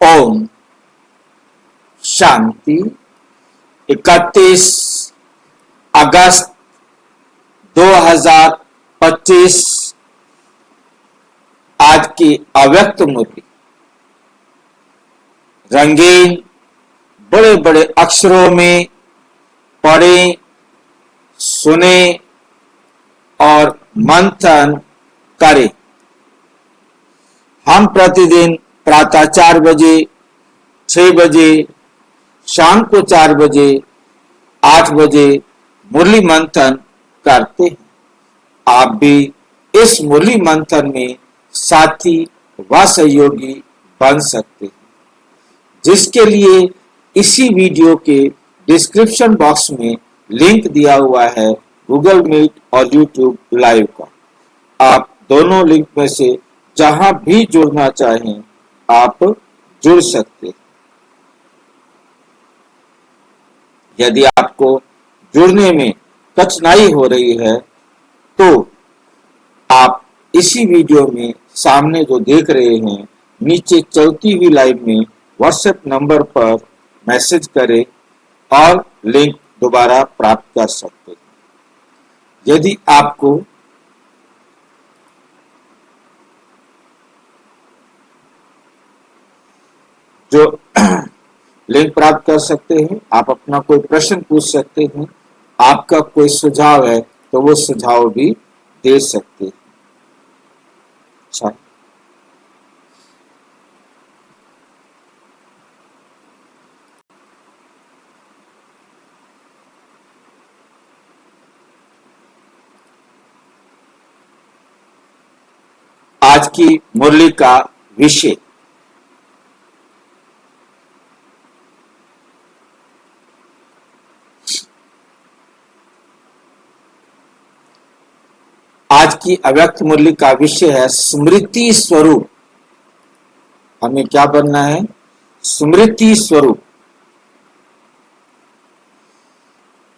ओम शांति। 31 अगस्त 2025 आज की अव्यक्त मूर्ति रंगीन बड़े बड़े अक्षरों में पढ़ें, सुने और मंथन करें। हम प्रतिदिन प्रातः 4 बजे, 6 बजे, शाम को 4 बजे, 8 बजे मुरली मंथन करते हैं। आप भी इस मुरली मंथन में साथी व सहयोगी बन सकते हैं, जिसके लिए इसी वीडियो के डिस्क्रिप्शन बॉक्स में लिंक दिया हुआ है गूगल मीट और यूट्यूब लाइव का। आप दोनों लिंक में से जहां भी जुड़ना चाहें आप जुड़ सकते हैं। यदि आपको जुड़ने में कठिनाई हो रही है तो आप इसी वीडियो में सामने जो देख रहे हैं नीचे चलती हुई लाइन में व्हाट्सएप नंबर पर मैसेज करें और लिंक दोबारा प्राप्त कर सकते हैं। यदि आपको जो लिंक प्राप्त कर सकते हैं, आप अपना कोई प्रश्न पूछ सकते हैं, आपका कोई सुझाव है तो वो सुझाव भी दे सकते हैं। अच्छा, आज की मुरली का विषय आज की अव्यक्त मुरली का विषय है स्मृति स्वरूप। हमें क्या बनना है? स्मृति स्वरूप,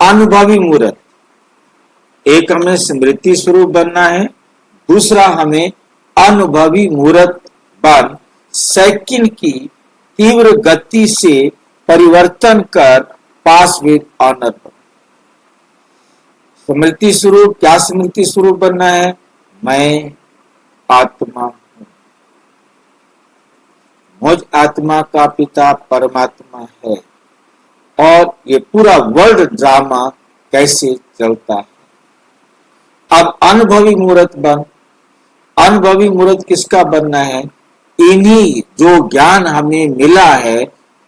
अनुभवी मूर्त। एक हमें स्मृति स्वरूप बनना है, दूसरा हमें अनुभवी मूर्त बन सेकंड की तीव्र गति से परिवर्तन कर पास विद ऑनर। स्मृति स्वरूप, क्या स्मृति स्वरूप बनना है? मैं आत्मा हूं, मुझ आत्मा का पिता परमात्मा है। और ये पूरा वर्ल्ड ड्रामा कैसे चलता है। अब अनुभवी मूर्त बन, अनुभवी मूर्त किसका बनना है? इन्हीं जो ज्ञान हमें मिला है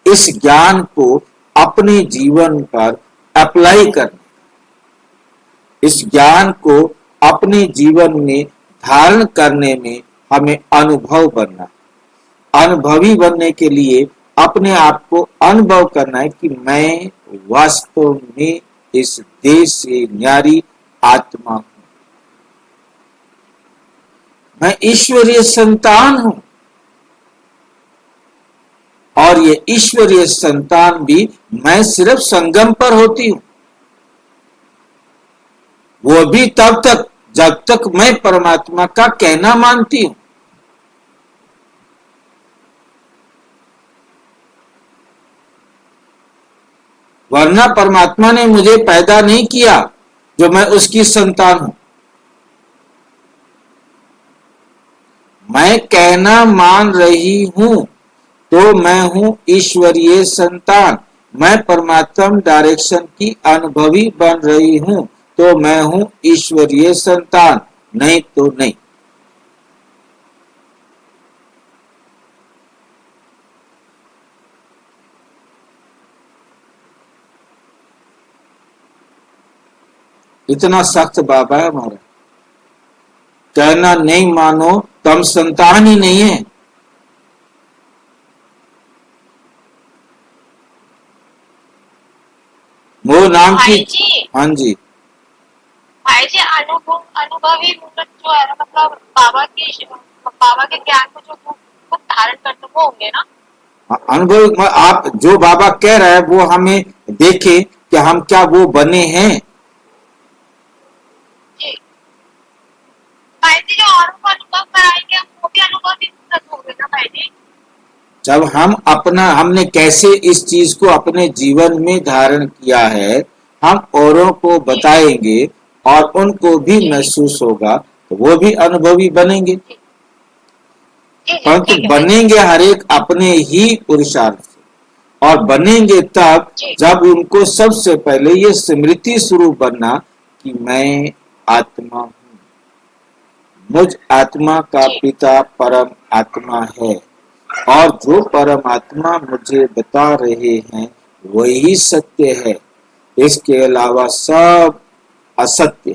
इस ज्ञान को अपने जीवन पर अप्लाई करना, इस ज्ञान को अपने जीवन में धारण करने में हमें अनुभव बनना। अनुभवी बनने के लिए अपने आप को अनुभव करना है कि मैं वास्तव में इस देश से न्यारी आत्मा हूं, मैं ईश्वरीय संतान हूं। और ये ईश्वरीय संतान भी मैं सिर्फ संगम पर होती हूं, वो भी तब तक जब तक मैं परमात्मा का कहना मानती हूं। वरना परमात्मा ने मुझे पैदा नहीं किया जो मैं उसकी संतान हूं। मैं कहना मान रही हूं तो मैं हूं ईश्वरीय संतान। मैं परमात्मा डायरेक्शन की अनुभवी बन रही हूं तो मैं हूं ईश्वरीय संतान, नहीं तो नहीं। इतना सख्त बाबा है हमारा, कहना नहीं मानो तो हम संतान ही नहीं है। वो नाम की, हाँ जी भाई जी, अनुभवी मूर्त जो है ना, मतलब बाबा के ज्ञान को जो वो धारण करते वो होंगे ना। अनुभव, आप जो बाबा कह रहे हैं वो हमें देखे कि हम क्या वो बने हैं। जी भाई जी, जो और को अनुभव कराएंगे हम वो भी अनुभवी मूर्त होंगे ना भाई जी। जब हमने कैसे इस चीज को अपने जीवन में धारण किया है, हम औरों को बताएंगे और उनको भी जी महसूस होगा, तो वो भी अनुभवी बनेंगे। जी जी जी परंतु ठीक है भाई। बनेंगे हर एक अपने ही पुरुषार्थ से, और बनेंगे तब जी जब उनको सबसे पहले ये स्मृति स्वरूप बनना कि मैं आत्मा हूँ, मुझ आत्मा का जी पिता परम आत्मा है, और जो परम आत्मा मुझे बता रहे हैं वही सत्य है, इसके अलावा सब असत्य,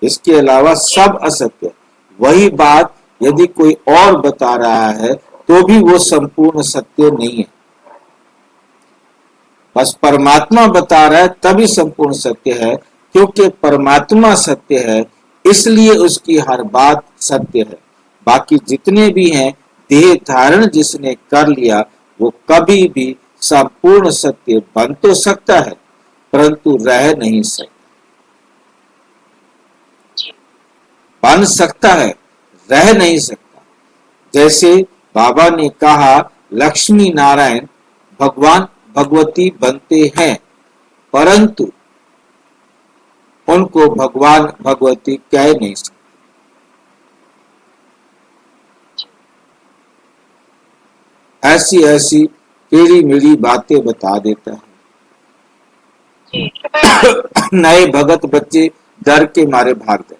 इसके अलावा जी सब असत्य। वही बात यदि कोई और बता रहा है तो भी वो संपूर्ण सत्य नहीं है। बस परमात्मा बता रहा है तभी संपूर्ण सत्य है, क्योंकि परमात्मा सत्य है, इसलिए उसकी हर बात सत्य है। बाकी जितने भी हैं, देह धारण जिसने कर लिया वो कभी भी संपूर्ण सत्य बन तो सकता है, परंतु रह नहीं सकता। जी बन सकता है, रह नहीं सकता। जैसे बाबा ने कहा, लक्ष्मी नारायण भगवान भगवती बनते हैं, परंतु उनको भगवान भगवती कह नहीं सकते। ऐसी ऐसी टेढ़ी मेढ़ी बातें बता देता जी शुक्र भाई। है। नए भगत बच्चे डर के मारे भाग गए।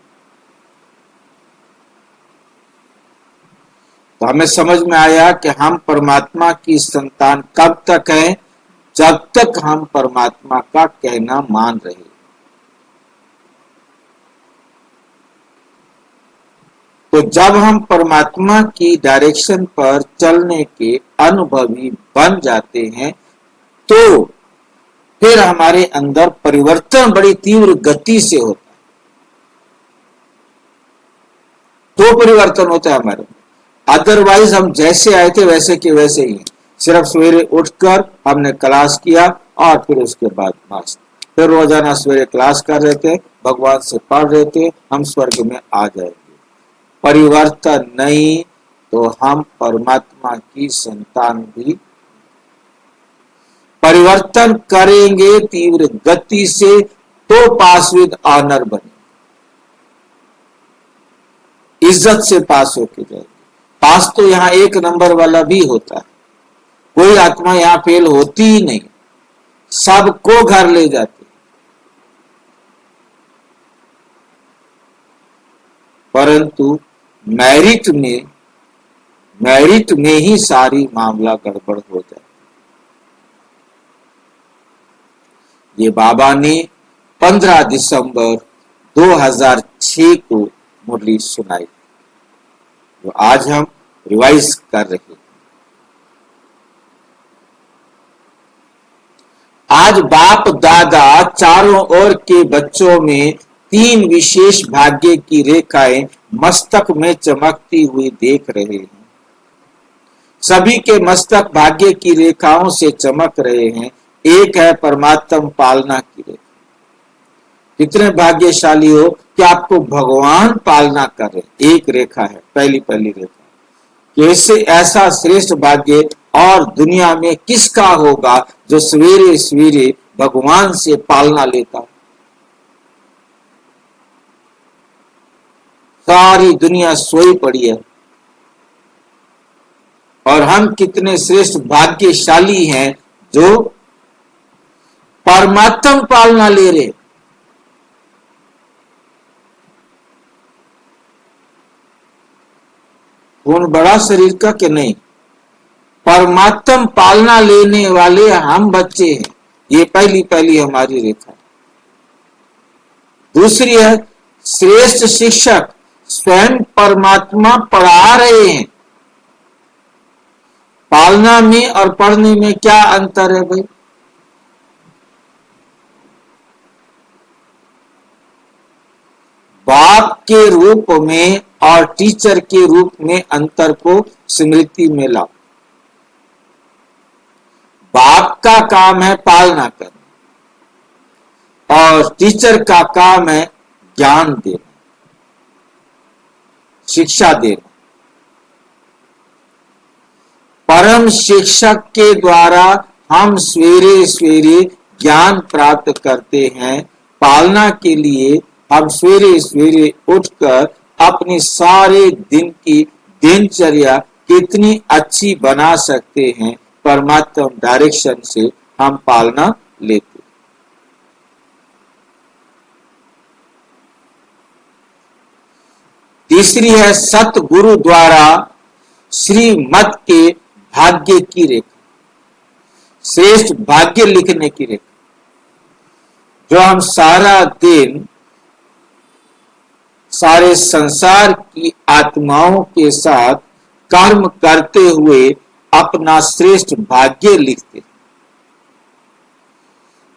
तो हमें समझ में आया कि हम परमात्मा की संतान कब तक हैं, जब तक हम परमात्मा का कहना मान रहे। तो जब हम परमात्मा की डायरेक्शन पर चलने के अनुभवी बन जाते हैं, तो फिर हमारे अंदर परिवर्तन बड़ी तीव्र गति से होता है। तो परिवर्तन होता है हमारे, अदरवाइज हम जैसे आए थे वैसे के वैसे ही। सिर्फ सवेरे उठकर हमने क्लास किया और फिर उसके बाद बस, फिर रोजाना सवेरे क्लास कर रहे थे, भगवान से पढ़ रहे थे, हम स्वर्ग में आ जाएंगे। परिवर्तन नहीं, तो हम परमात्मा की संतान भी परिवर्तन करेंगे तीव्र गति से, तो पास विद ऑनर बने, इज्जत से पास होके जाएंगे। पास तो यहाँ एक नंबर वाला भी होता है, कोई आत्मा यहाँ फेल होती ही नहीं, सबको घर ले जाते। परंतु मेरिट में ही सारी मामला गड़बड़ हो जाए। ये बाबा ने 15 दिसंबर 2006 को मुरली सुनाई, जो आज हम रिवाइज कर रहे हैं। आज बाप दादा चारों ओर के बच्चों में 3 विशेष भाग्य की रेखाएं मस्तक में चमकती हुई देख रहे हैं। सभी के मस्तक भाग्य की रेखाओं से चमक रहे हैं। एक है परमात्म पालना की रेखा। कितने भाग्यशाली हो कि आपको भगवान पालना कर रहे। एक रेखा है, पहली रेखा। कैसे ऐसा श्रेष्ठ भाग्य और दुनिया में किसका होगा जो सवेरे सवेरे भगवान से पालना लेता। सारी दुनिया सोई पड़ी है, और हम कितने श्रेष्ठ भाग्यशाली हैं जो परमात्म पालना ले रहे। खून बड़ा शरीर का कि नहीं, परमात्म पालना लेने वाले हम बच्चे हैं। ये पहली हमारी रेखा। दूसरी है श्रेष्ठ शिक्षक, स्वयं परमात्मा पढ़ा रहे हैं। पालना में और पढ़ने में क्या अंतर है भाई? बाप के रूप में और टीचर के रूप में अंतर को स्मृति में लाओ। बाप का काम है पालना करना, और टीचर का काम है ज्ञान देना, शिक्षा देना। परम शिक्षक के द्वारा हम सवेरे सवेरे ज्ञान प्राप्त करते हैं। पालना के लिए हम सवेरे सवेरे उठकर अपनी सारे दिन की दिनचर्या कितनी अच्छी बना सकते हैं, परमात्मा डायरेक्शन से हम पालना लेते। तीसरी है सतगुरु द्वारा श्रीमत के भाग्य की रेखा, श्रेष्ठ भाग्य लिखने की रेखा, जो हम सारा दिन सारे संसार की आत्माओं के साथ कर्म करते हुए अपना श्रेष्ठ भाग्य लिखते।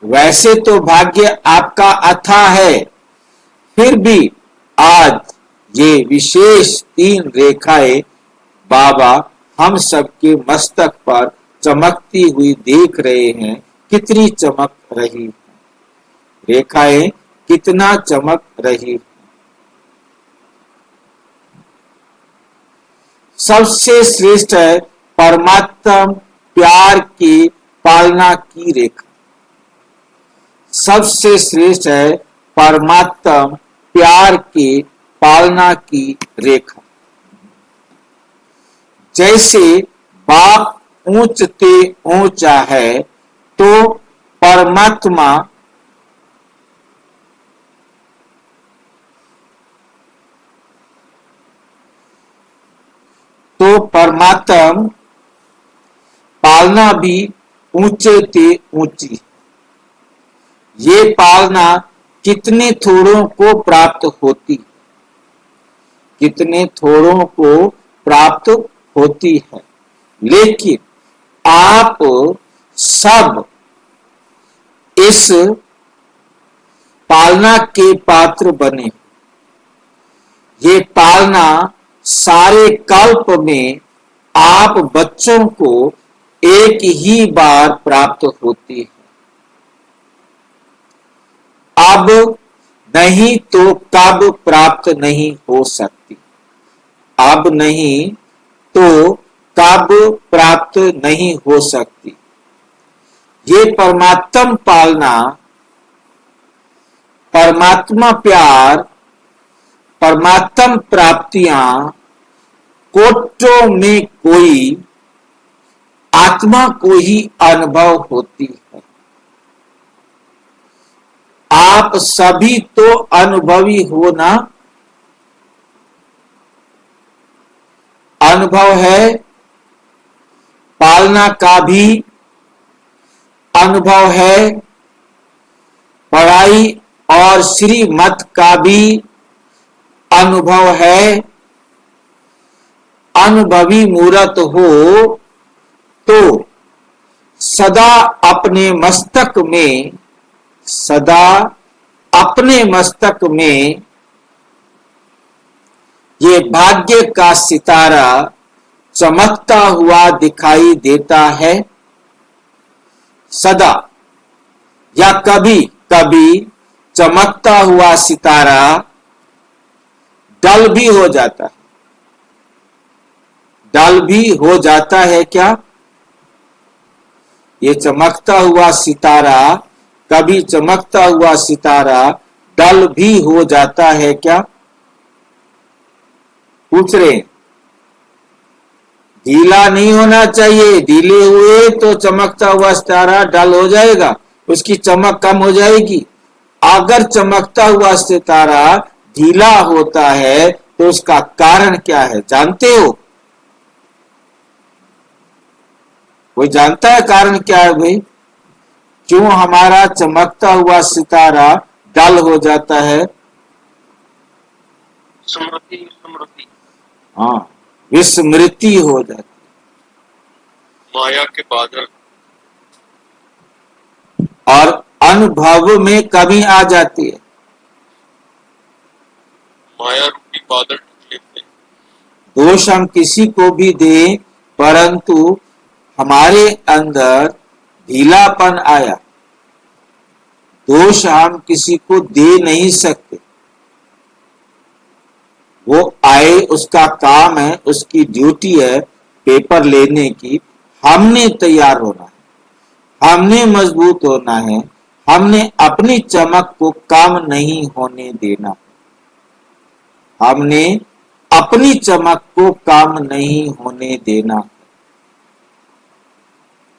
वैसे तो भाग्य आपका अथाह है, फिर भी आज ये विशेष 3 रेखाएं बाबा हम सबके मस्तक पर चमकती हुई देख रहे हैं। कितनी चमक रही रेखाएं, कितना चमक रही। सबसे श्रेष्ठ है परमात्मा प्यार की पालना की रेखा। सबसे श्रेष्ठ है परमात्मा प्यार की पालना की रेखा। जैसे बाप ऊंचते ऊंचा है, तो परमात्मा पालना भी ऊंचे ते ऊंची। ये पालना कितने थोड़ों को प्राप्त होती, कितने थोड़ों को प्राप्त होती है, लेकिन आप सब इस पालना के पात्र बने। ये पालना सारे कल्प में आप बच्चों को एक ही बार प्राप्त होती है। अब नहीं तो कब प्राप्त नहीं हो सकती, अब नहीं तो कब प्राप्त नहीं हो सकती। ये परमात्म पालना, परमात्मा प्यार, परमात्म प्राप्तियां कोटों में कोई आत्मा को ही अनुभव होती है। आप सभी तो अनुभवी हो ना, अनुभव है, पालना का भी अनुभव है, पढ़ाई और श्रीमत का भी अनुभव है। अनुभवी मूर्त हो तो सदा अपने मस्तक में, सदा अपने मस्तक में ये भाग्य का सितारा चमकता हुआ दिखाई देता है। सदा या कभी कभी चमकता हुआ सितारा डल भी हो जाता है। डल भी हो जाता है क्या? ये चमकता हुआ सितारा, कभी चमकता हुआ सितारा डल भी हो जाता है क्या? पूछ रहे। ढीला नहीं होना चाहिए, ढीले हुए तो चमकता हुआ सितारा डल हो जाएगा, उसकी चमक कम हो जाएगी। अगर चमकता हुआ सितारा ढीला होता है तो उसका कारण क्या है, जानते हो? कोई जानता है कारण क्या है भाई? क्यों हमारा चमकता हुआ सितारा डल हो जाता है? स्मृति स्मृति हाँ, विस्मृति हो जाती, माया के बादल और अनुभव में कमी आ जाती है। माया रूपी बादल ढक लेते हैं। दोष हम किसी को भी दें, परंतु हमारे अंदर ढीलापन आया, दोष हम किसी को दे नहीं सकते। वो आए, उसका काम है, उसकी ड्यूटी है पेपर लेने की, हमने तैयार होना है, हमने मजबूत होना है, हमने अपनी चमक को कम नहीं होने देना, हमने अपनी चमक को कम नहीं होने देना।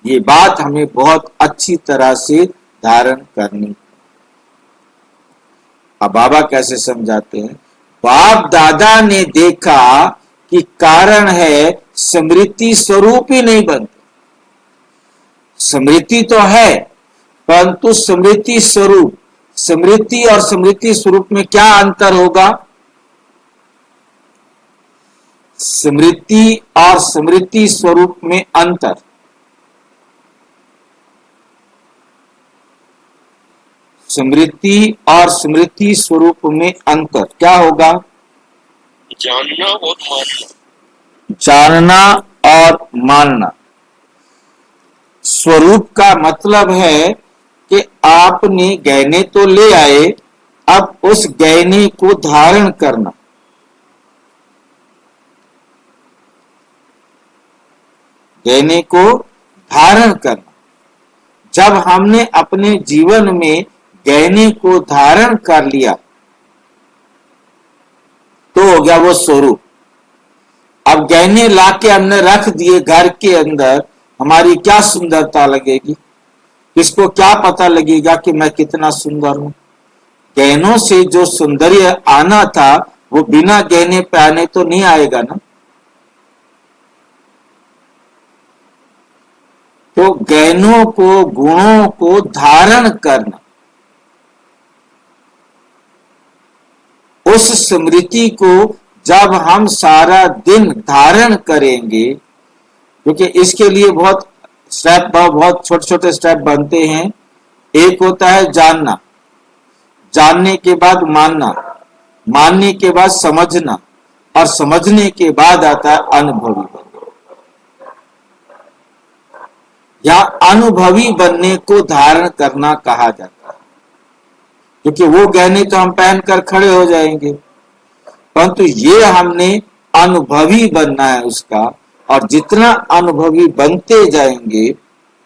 ये बात हमें बहुत अच्छी तरह से धारण करनी। अब बाबा कैसे समझाते हैं? बाप दादा ने देखा कि कारण है स्मृति स्वरूप ही नहीं बनते। स्मृति तो है, परंतु स्मृति स्वरूप, स्मृति और स्मृति स्वरूप में क्या अंतर होगा? स्मृति और स्मृति स्वरूप में अंतर, स्मृति और स्मृति स्वरूप में अंतर क्या होगा? जानना और मानना। जानना और मानना। स्वरूप का मतलब है कि आपने गहने तो ले आए, अब उस गहने को धारण करना। गहने को धारण करना। जब हमने अपने जीवन में गहने को धारण कर लिया तो हो गया वो स्वरूप। अब गहने लाके हमने रख दिए घर के अंदर, हमारी क्या सुंदरता लगेगी? किसको क्या पता लगेगा कि मैं कितना सुंदर हूं? गहनों से जो सौंदर्य आना था वो बिना गहने पहने तो नहीं आएगा ना। तो गहनों को, गुणों को धारण करना, उस स्मृति को जब हम सारा दिन धारण करेंगे, क्योंकि इसके लिए बहुत स्टेप, बहुत छोटे छोटे स्टेप बनते हैं। एक होता है जानना, जानने के बाद मानना, मानने के बाद समझना, और समझने के बाद आता है अनुभवी बनना। या अनुभवी बनने को धारण करना कहा जाता है, क्योंकि वो गहने तो हम पहनकर खड़े हो जाएंगे, परंतु ये हमने अनुभवी बनना है उसका। और जितना अनुभवी बनते जाएंगे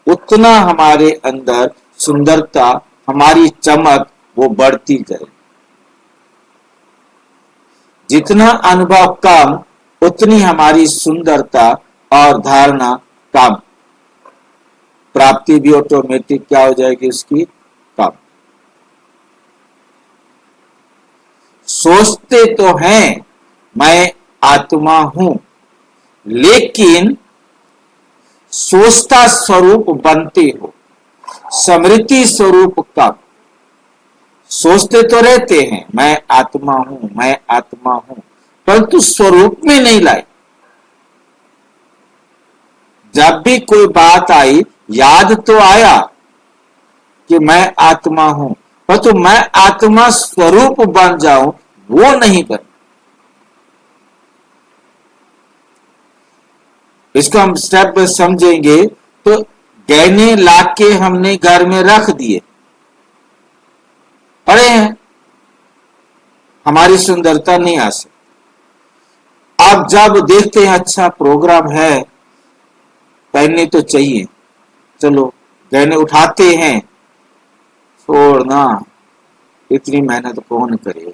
उतना हमारे अंदर सुंदरता, हमारी चमक वो बढ़ती जाएगी। जितना अनुभव कम, उतनी हमारी सुंदरता और धारणा कम, प्राप्ति भी ऑटोमेटिक क्या हो जाएगी उसकी? कम। सोचते तो हैं मैं आत्मा हूं, लेकिन सोचता स्वरूप बनते हो, स्मृति स्वरूप कब? सोचते तो रहते हैं मैं आत्मा हूं, मैं आत्मा हूं, परंतु स्वरूप में नहीं लाए। जब भी कोई बात आई, याद तो आया कि मैं आत्मा हूं, परंतु मैं आत्मा स्वरूप बन जाऊं, वो नहीं बन। इसको हम स्टेप बाय समझेंगे। तो गहने लाके हमने घर में रख दिए, पड़े हैं, हमारी सुंदरता नहीं आ सकती। अब जब देखते हैं अच्छा प्रोग्राम है, पहनने तो चाहिए, चलो गहने उठाते हैं, छोड़ना, इतनी मेहनत कौन करे?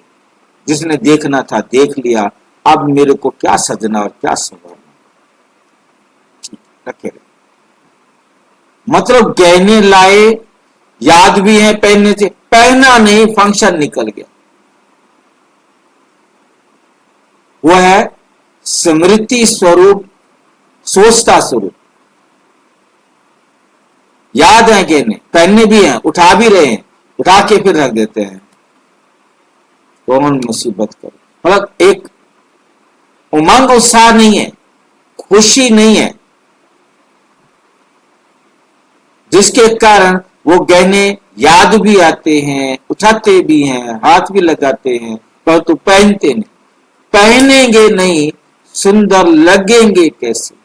जिसने देखना था देख लिया, अब मेरे को क्या सजना और क्या संवरना, रखे रहे। मतलब गहने लाए, याद भी है पहनने से, पहना नहीं, फंक्शन निकल गया। वो है स्मृति स्वरूप, सोचता स्वरूप। याद है गहने, पहनने भी हैं, उठा भी रहे हैं, उठा के फिर रख देते हैं। कौन मुसीबत करे? मतलब एक उमंग, उत्साह नहीं है, खुशी नहीं है, जिसके कारण वो गहने याद भी आते हैं, उठाते भी हैं, हाथ भी लगाते हैं, परंतु पहनते नहीं। पहनेंगे नहीं, सुंदर लगेंगे कैसे?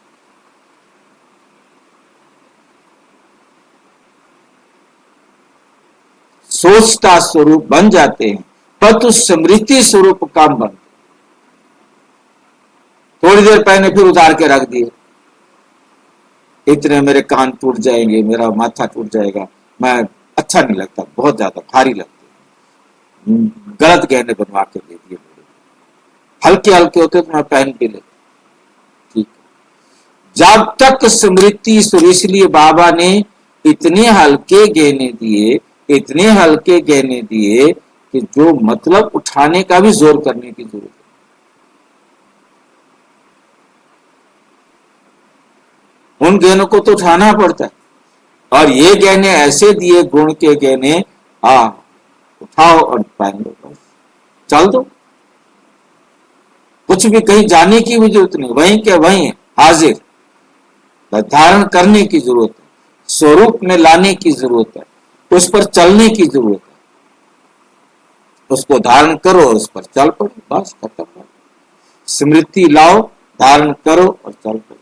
सोचता स्वरूप बन जाते हैं, परंतु स्मृति स्वरूप काम बनते। थोड़ी देर पहने फिर उतार के रख दिए, इतने मेरे कान टूट जाएंगे, मेरा माथा टूट जाएगा, मैं अच्छा नहीं लगता, बहुत ज्यादा भारी लगते, गलत गहने बनवा के दे दिए, हल्के हल्के होते तो मैं पहन के लेता। ठीक है, जब तक स्मृति सुर, इसलिए बाबा ने इतने हल्के गहने दिए, इतने हल्के गहने दिए कि जो मतलब उठाने का भी जोर करने की जरूरत है। उन गहनों को तो उठाना पड़ता है, और ये गहने ऐसे दिए, गुण के गहने, उठाओ और पहन लो, बस चल दो, कुछ भी कहीं जाने की भी जरूरत नहीं, वहीं के वहीं हाजिर, धारण करने की जरूरत है, स्वरूप में लाने की जरूरत है, उस पर चलने की जरूरत है, उसको धारण करो और उस पर चल पड़ो, बस खत्म हो। स्मृति लाओ, धारण करो और चल पड़ो।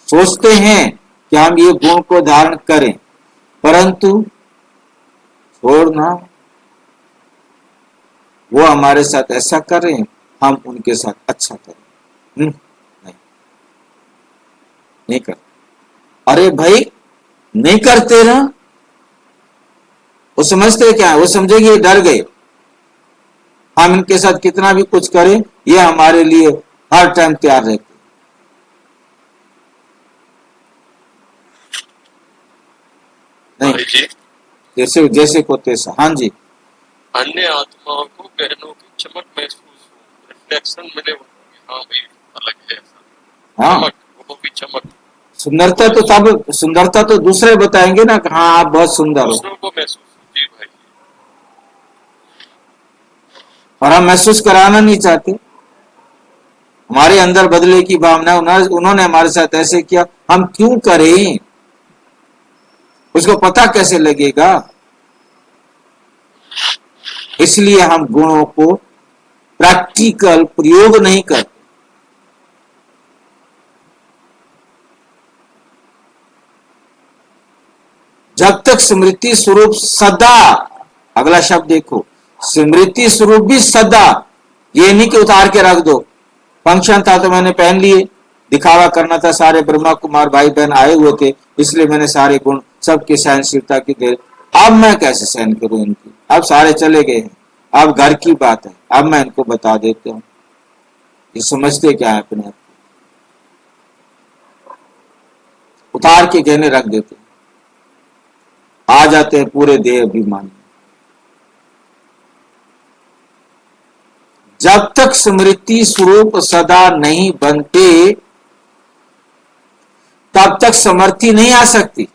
सोचते हैं कि हम ये गुण को धारण करें, परंतु छोड़ना, वो हमारे साथ ऐसा करें, हम उनके साथ अच्छा करें, नहीं करते। अरे भाई नहीं करते ना, वो समझते क्या है, वो समझेंगे डर गए, हम इनके साथ कितना भी कुछ करें, ये हमारे लिए हर टाइम तैयार रहते। नहीं, जैसे जैसे को तैसा। हाँ जी, अन्य आत्माओं को गहनों की चमक महसूस हो, रिफ्लेक्शन मिले, हाँ भाई अलग है ऐसा, हाँ, चमक, वो भी चमक। सुंदरता तो तब, सुंदरता तो दूसरे बताएंगे ना, हाँ आप बहुत सुंदर हो, दूसरों को महसूस हो। जी भाई, और हम महसूस कराना नहीं चाहते, हमारे अंदर बदले की भावना, उन्होंने हमारे साथ ऐसे किया, हम क्यों करें, उसको पता कैसे लगेगा। इसलिए हम गुणों को प्रैक्टिकल प्रयोग नहीं करते। जब तक स्मृति स्वरूप सदा, अगला शब्द देखो, स्मृति स्वरूप भी सदा, ये नहीं कि उतार के रख दो, फंक्शन था तो मैंने पहन लिए, दिखावा करना था, सारे ब्रह्मा कुमार भाई बहन आए हुए थे, इसलिए मैंने सारे गुण, सबकी सहनशीलता की दे, अब मैं कैसे सहन करूं इनकी, अब सारे चले गए हैं, अब घर की बात है, अब मैं इनको बता देता हूं। ये समझते क्या है अपने आप को, उतार के गहने रख देते, आ जाते हैं पूरे देह अभिमानी। जब तक स्मृति स्वरूप सदा नहीं बनते, तब तक समर्थी नहीं आ सकती।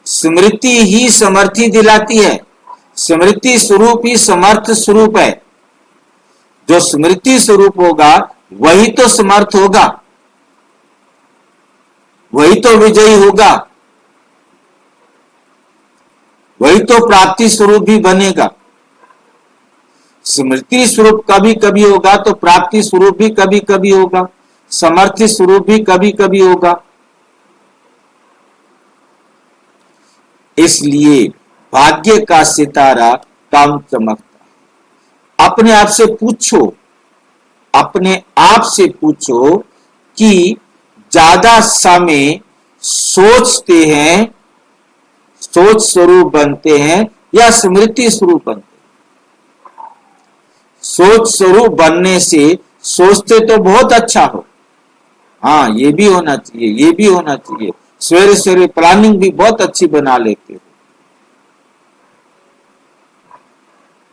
स्मृति ही समर्थी दिलाती है, स्मृति स्वरूप ही समर्थ स्वरूप है। जो स्मृति स्वरूप होगा वही तो समर्थ होगा, वही तो विजयी होगा, वही तो प्राप्ति स्वरूप भी बनेगा। स्मृति स्वरूप कभी कभी होगा तो प्राप्ति स्वरूप भी कभी कभी होगा, समर्थी स्वरूप भी कभी कभी होगा। इसलिए भाग्य का सितारा कम चमकता है। अपने आप से पूछो, अपने आप से पूछो कि ज्यादा समय सोचते हैं, सोच स्वरूप बनते हैं या स्मृति स्वरूप बनते हैं। सोच स्वरूप बनने से सोचते तो बहुत अच्छा हो, हाँ ये भी होना चाहिए, ये भी होना चाहिए, सवेरे सवेरे प्लानिंग भी बहुत अच्छी बना लेते हो,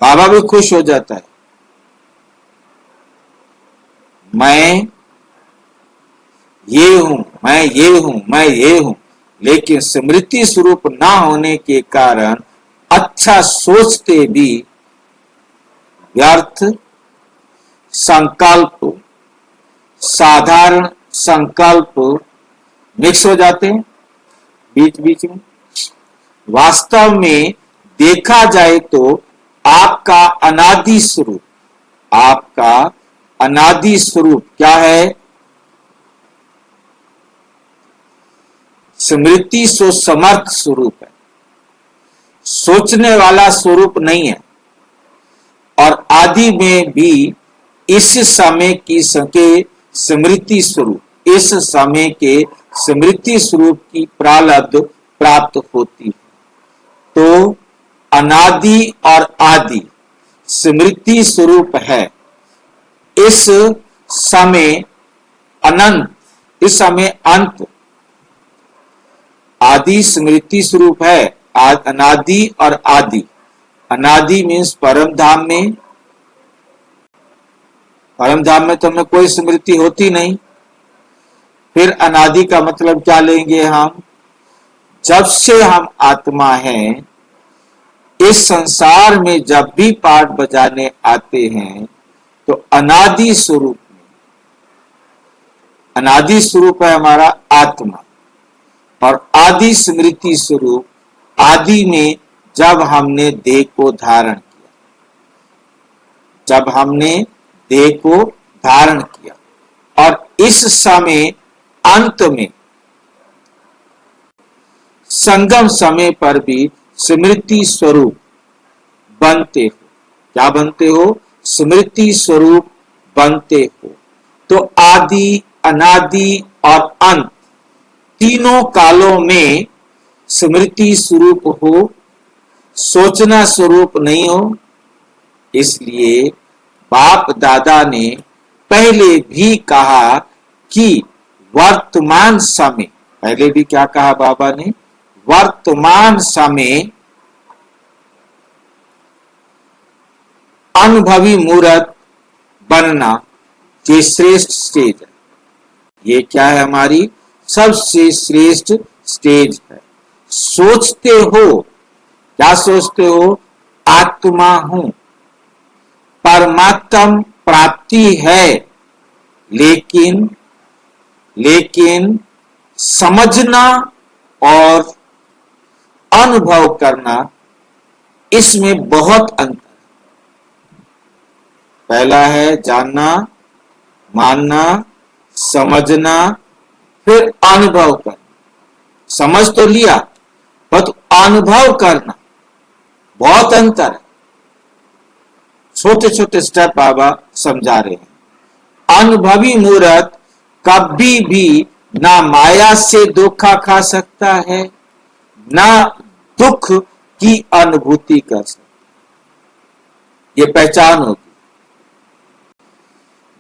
बाबा भी खुश हो जाता है, मैं ये हूं, मैं ये हूं, मैं ये हूं। लेकिन स्मृति स्वरूप ना होने के कारण अच्छा सोचते भी व्यर्थ संकल्प, साधारण संकल्प मिक्स हो जाते हैं बीच बीच में। वास्तव में देखा जाए तो आपका अनादि स्वरूप, आपका अनादि स्वरूप क्या है? स्मृति सो समर्थ स्वरूप है, सोचने वाला स्वरूप नहीं है। और आदि में भी इस समय की सके स्मृति स्वरूप, इस समय के स्मृति स्वरूप की प्रारब्ध प्राप्त होती है। तो अनादि और आदि स्मृति स्वरूप है। इस समय अनंत, इस समय अंत। आदि स्मृति स्वरूप है, अनादि और आदि। अनादि मीन्स परम धाम में, परम धाम में तो हमें कोई स्मृति होती नहीं। फिर अनादि का मतलब क्या लेंगे हम? जब से हम आत्मा हैं, इस संसार में जब भी पाठ बजाने आते हैं तो अनादि स्वरूप में, अनादि स्वरूप है हमारा आत्मा, और आदि स्मृति स्वरूप आदि में जब हमने देह को धारण किया, जब हमने देह को धारण किया, और इस समय अंत में संगम समय पर भी स्मृति स्वरूप बनते हो। क्या बनते हो? स्मृति स्वरूप बनते हो। तो आदि, अनादि और अंत तीनों कालों में स्मृति स्वरूप हो, सोचना स्वरूप नहीं हो। इसलिए बाप दादा ने पहले भी कहा कि वर्तमान समय, पहले भी क्या कहा बाबा ने? वर्तमान समय अनुभवी मूर्त बनना ये श्रेष्ठ स्टेज है। ये क्या है? हमारी सबसे श्रेष्ठ स्टेज है। सोचते हो, क्या सोचते हो? आत्मा हूं, परमात्म प्राप्ति है, लेकिन समझना और अनुभव करना, इसमें बहुत अंतर। पहला है जानना, मानना, समझना, फिर अनुभव करना। समझ तो लिया, पर अनुभव करना बहुत अंतर है। छोटे छोटे स्टेप बाबा समझा रहे हैं। अनुभवी मूर्त कभी भी ना माया से धोखा खा सकता है, ना दुख की अनुभूति कर सकता। ये पहचान होगी।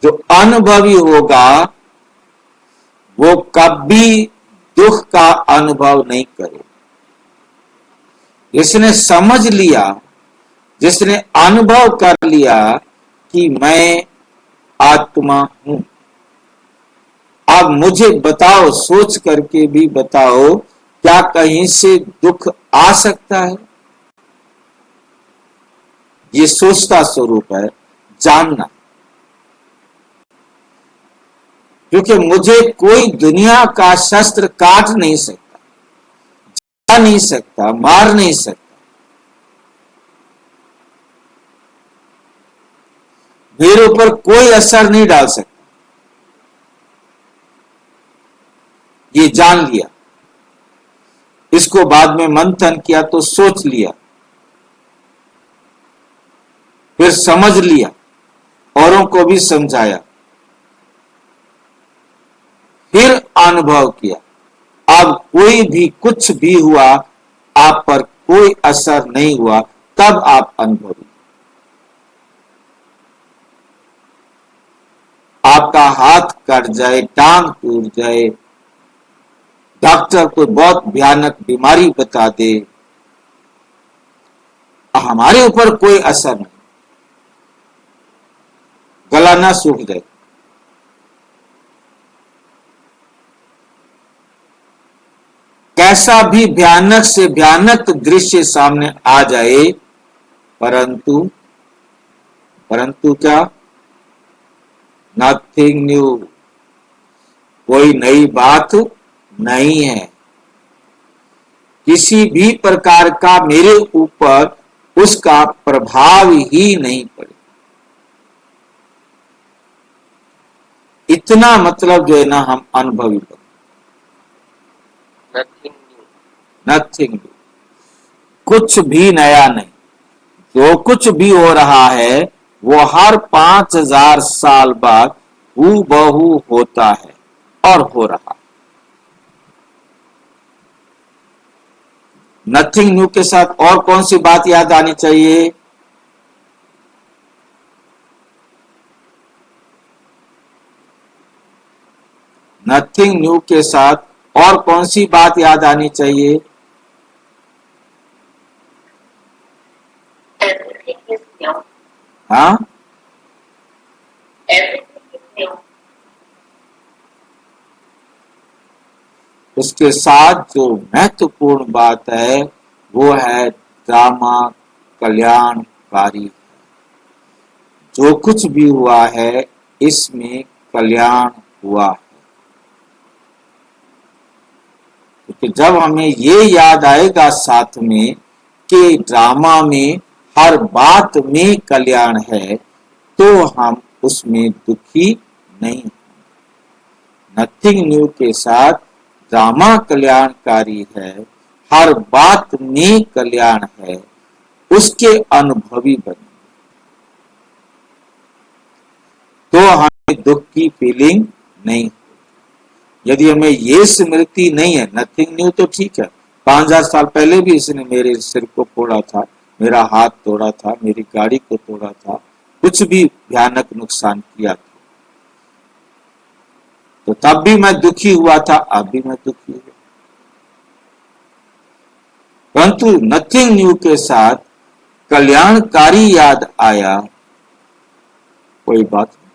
जो अनुभवी होगा वो कभी दुख का अनुभव नहीं करे। जिसने समझ लिया, जिसने अनुभव कर लिया कि मैं आत्मा हूं, अब मुझे बताओ, सोच करके भी बताओ, क्या कहीं से दुख आ सकता है? ये सोचता स्वरूप है, जानना। क्योंकि मुझे कोई दुनिया का शस्त्र काट नहीं सकता, जा नहीं सकता, मार नहीं सकता। मेरे ऊपर कोई असर नहीं डाल सकता। ये जान लिया। इसको बाद में मंथन किया तो सोच लिया, फिर समझ लिया, औरों को भी समझाया, फिर अनुभव किया। अब कोई भी कुछ भी हुआ, आप पर कोई असर नहीं हुआ, तब आप अनुभवी। आपका हाथ कट जाए, टांग टूट जाए, डॉक्टर कोई बहुत भयानक बीमारी बता दे, हमारे ऊपर कोई असर नहीं, गला ना सूख जाए, कैसा भी भयानक से भयानक दृश्य सामने आ जाए, परंतु क्या? नथिंग न्यू, कोई नई बात नहीं है। किसी भी प्रकार का मेरे ऊपर उसका प्रभाव ही नहीं पड़े। इतना मतलब जो है ना, हम अनुभवी बने। नथिंग न्यू, कुछ भी नया नहीं। जो कुछ भी हो रहा है वो हर 5000 साल बाद हूबहू होता है और हो रहा। नथिंग न्यू के साथ और कौन सी बात याद आनी चाहिए? नथिंग न्यू के साथ और कौन सी बात याद आनी चाहिए? Everything is new. हाँ, Everything is new. उसके साथ जो महत्वपूर्ण बात है वो है ड्रामा कल्याणकारी। जो कुछ भी हुआ है इसमें कल्याण हुआ है। क्योंकि जब हमें ये याद आएगा साथ में कि ड्रामा में हर बात में कल्याण है, तो हम उसमें दुखी नहीं। नथिंग न्यू के साथ ड्रामा कल्याणकारी है, हर बात में कल्याण है, उसके अनुभवी बने तो हमें दुख की फीलिंग नहीं। यदि हमें ये स्मृति नहीं है, नथिंग न्यू तो ठीक है, 5000 साल पहले भी इसने मेरे सिर को फोड़ा था, मेरा हाथ तोड़ा था, मेरी गाड़ी को तोड़ा था, कुछ भी भयानक नुकसान किया था, तो तब भी मैं दुखी हुआ था, अब भी मैं दुखी हुआ। परंतु नथिंग न्यू के साथ कल्याणकारी याद आया, कोई बात नहीं,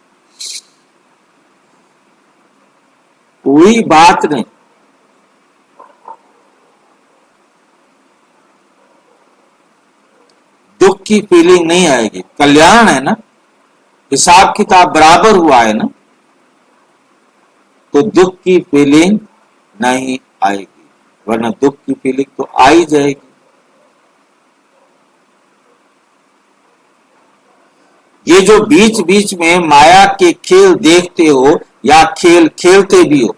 कोई बात नहीं। दुख की फीलिंग नहीं आएगी, कल्याण है ना, हिसाब किताब बराबर हुआ है ना, तो दुख की फीलिंग नहीं आएगी, वरना दुख की फीलिंग तो आ ही जाएगी। ये जो बीच बीच में माया के खेल देखते हो या खेल खेलते भी हो,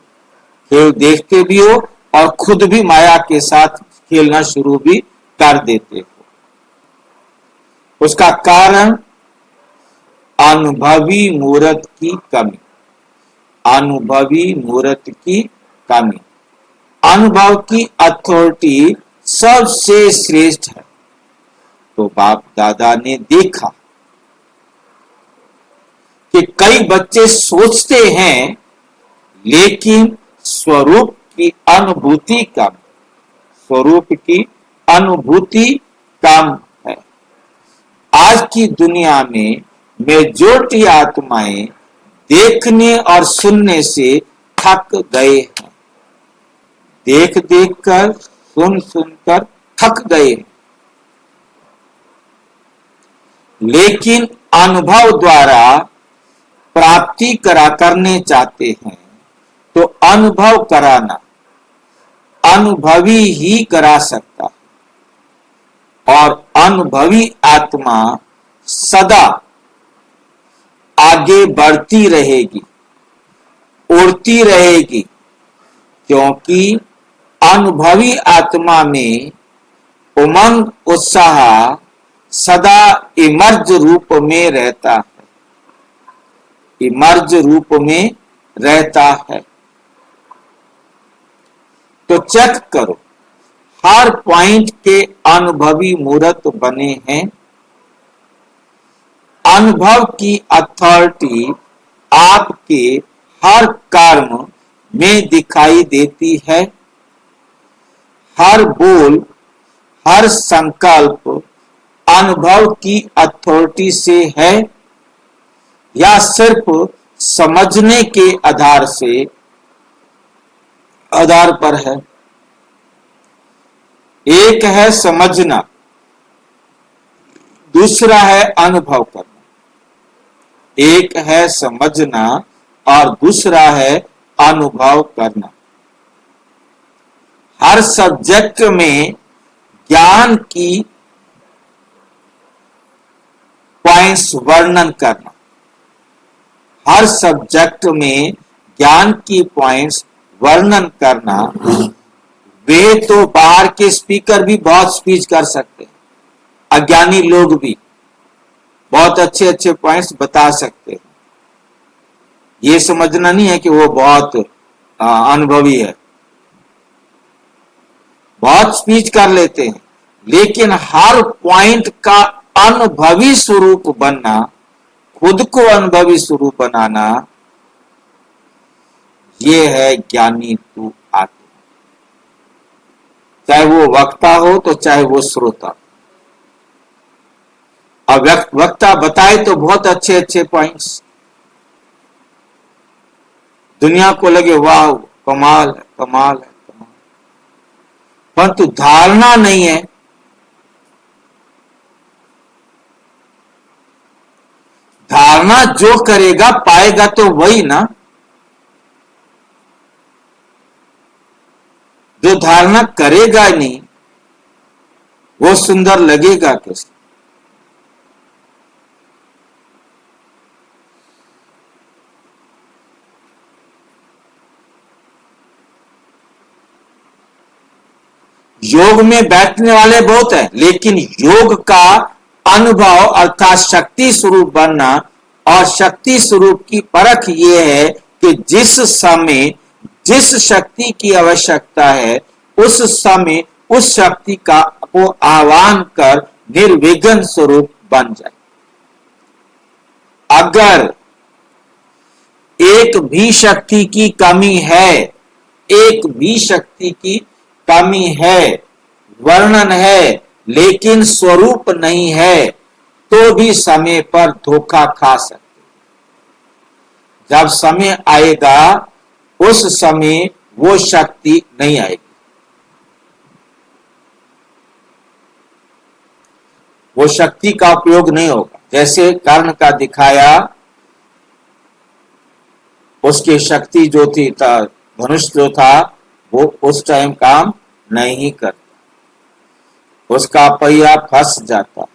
खेल देखते भी हो और खुद भी माया के साथ खेलना शुरू भी कर देते हो, उसका कारण अनुभवी मूर्त की कमी। अनुभवी मूर्त की कमी। अनुभव की अथॉरिटी सबसे श्रेष्ठ है। तो बाप दादा ने देखा कि कई बच्चे सोचते हैं लेकिन स्वरूप की अनुभूति कम, स्वरूप की अनुभूति कम है। आज की दुनिया में मेजॉरिटी आत्माएं देखने और सुनने से थक गए हैं, देख देख कर सुन सुनकर थक गए हैं, लेकिन अनुभव द्वारा प्राप्ति करने चाहते हैं, तो अनुभव कराना अनुभवी ही करा सकता है। और अनुभवी आत्मा सदा आगे बढ़ती रहेगी, उड़ती रहेगी, क्योंकि अनुभवी आत्मा में उमंग उत्साह सदा इमर्ज रूप में रहता है, इमर्ज रूप में रहता है। तो चेक करो, हर पॉइंट के अनुभवी मूर्त बने हैं। अनुभव की अथॉरिटी आपके हर कर्म में दिखाई देती है। हर बोल, हर संकल्प अनुभव की अथॉरिटी से है या सिर्फ समझने के आधार पर है। एक है समझना, दूसरा है अनुभव करना। एक है समझना और दूसरा है अनुभव करना। हर सब्जेक्ट में ज्ञान की पॉइंट्स वर्णन करना, हर सब्जेक्ट में ज्ञान की पॉइंट्स वर्णन करना। वे तो बाहर के स्पीकर भी बहुत स्पीच कर सकते हैं, अज्ञानी लोग भी बहुत अच्छे अच्छे पॉइंट्स बता सकते हैं। ये समझना नहीं है कि वो बहुत अनुभवी है, बहुत स्पीच कर लेते हैं, लेकिन हर पॉइंट का अनुभवी स्वरूप बनना, खुद को अनुभवी स्वरूप बनाना, ये है ज्ञानी तू आत्मा। चाहे वो वक्ता हो तो चाहे वो श्रोता। अब वक्ता बताए तो बहुत अच्छे अच्छे पॉइंट्स, दुनिया को लगे वाह कमाल है, कमाल है, कमाल, परंतु धारणा नहीं है। धारणा जो करेगा पाएगा तो वही ना, जो धारणा करेगा नहीं वो सुंदर लगेगा कैसे? योग में बैठने वाले बहुत हैं, लेकिन योग का अनुभव अर्थात शक्ति स्वरूप बनना, और शक्ति स्वरूप की परख ये है कि जिस समय जिस शक्ति की आवश्यकता है उस समय उस शक्ति का को आह्वान कर निर्विघ्न स्वरूप बन जाए। अगर एक भी शक्ति की कमी है, एक भी शक्ति की कमी है, वर्णन है लेकिन स्वरूप नहीं है, तो भी समय पर धोखा खा सकते। जब समय आएगा उस समय वो शक्ति नहीं आएगी, वो शक्ति का उपयोग नहीं होगा। जैसे कर्ण का दिखाया, उसकी शक्ति जो थी, धनुष जो था वो उस टाइम काम नहीं करता, उसका पहिया फंस जाता,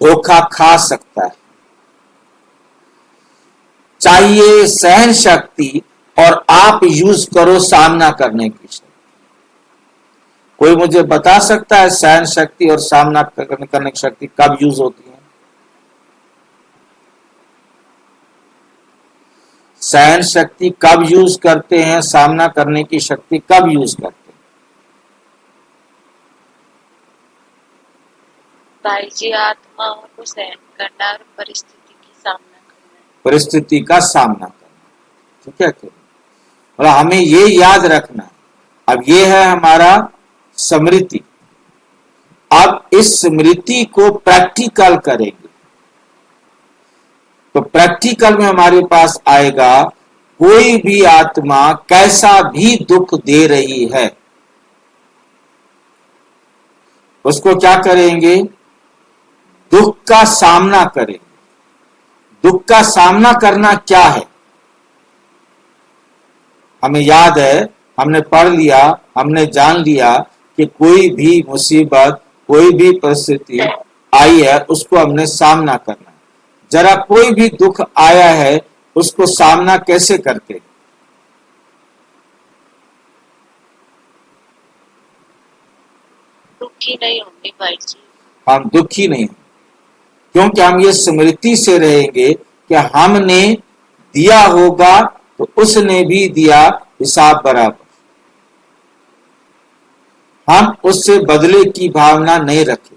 धोखा खा सकता है। चाहिए सहन शक्ति और आप यूज करो सामना करने की शक्ति। कोई मुझे बता सकता है सहन शक्ति और सामना करने की शक्ति कब यूज होती है? सहन शक्ति कब यूज करते हैं, सामना करने की शक्ति कब यूज करते हैं? भाई जी, आत्मा को सहन करना और परिस्थिति की सामना करना, परिस्थिति का सामना करना, ठीक है। और हमें ये याद रखना। अब ये है हमारा स्मृति। अब इस स्मृति को प्रैक्टिकल करेंगे तो प्रैक्टिकल में हमारे पास आएगा, कोई भी आत्मा कैसा भी दुख दे रही है उसको क्या करेंगे? दुख का सामना करेंगे। दुख का सामना करना क्या है? हमें याद है, हमने पढ़ लिया, हमने जान लिया कि कोई भी मुसीबत, कोई भी परिस्थिति आई है उसको हमने सामना करना है। जरा कोई भी दुख आया है उसको सामना कैसे करते हैं? दुखी नहीं होंगे भाई जी। हम दुखी नहीं, क्योंकि हम ये स्मृति से रहेंगे कि हमने दिया होगा तो उसने भी दिया, हिसाब बराबर। हम उससे बदले की भावना नहीं रखेंगे,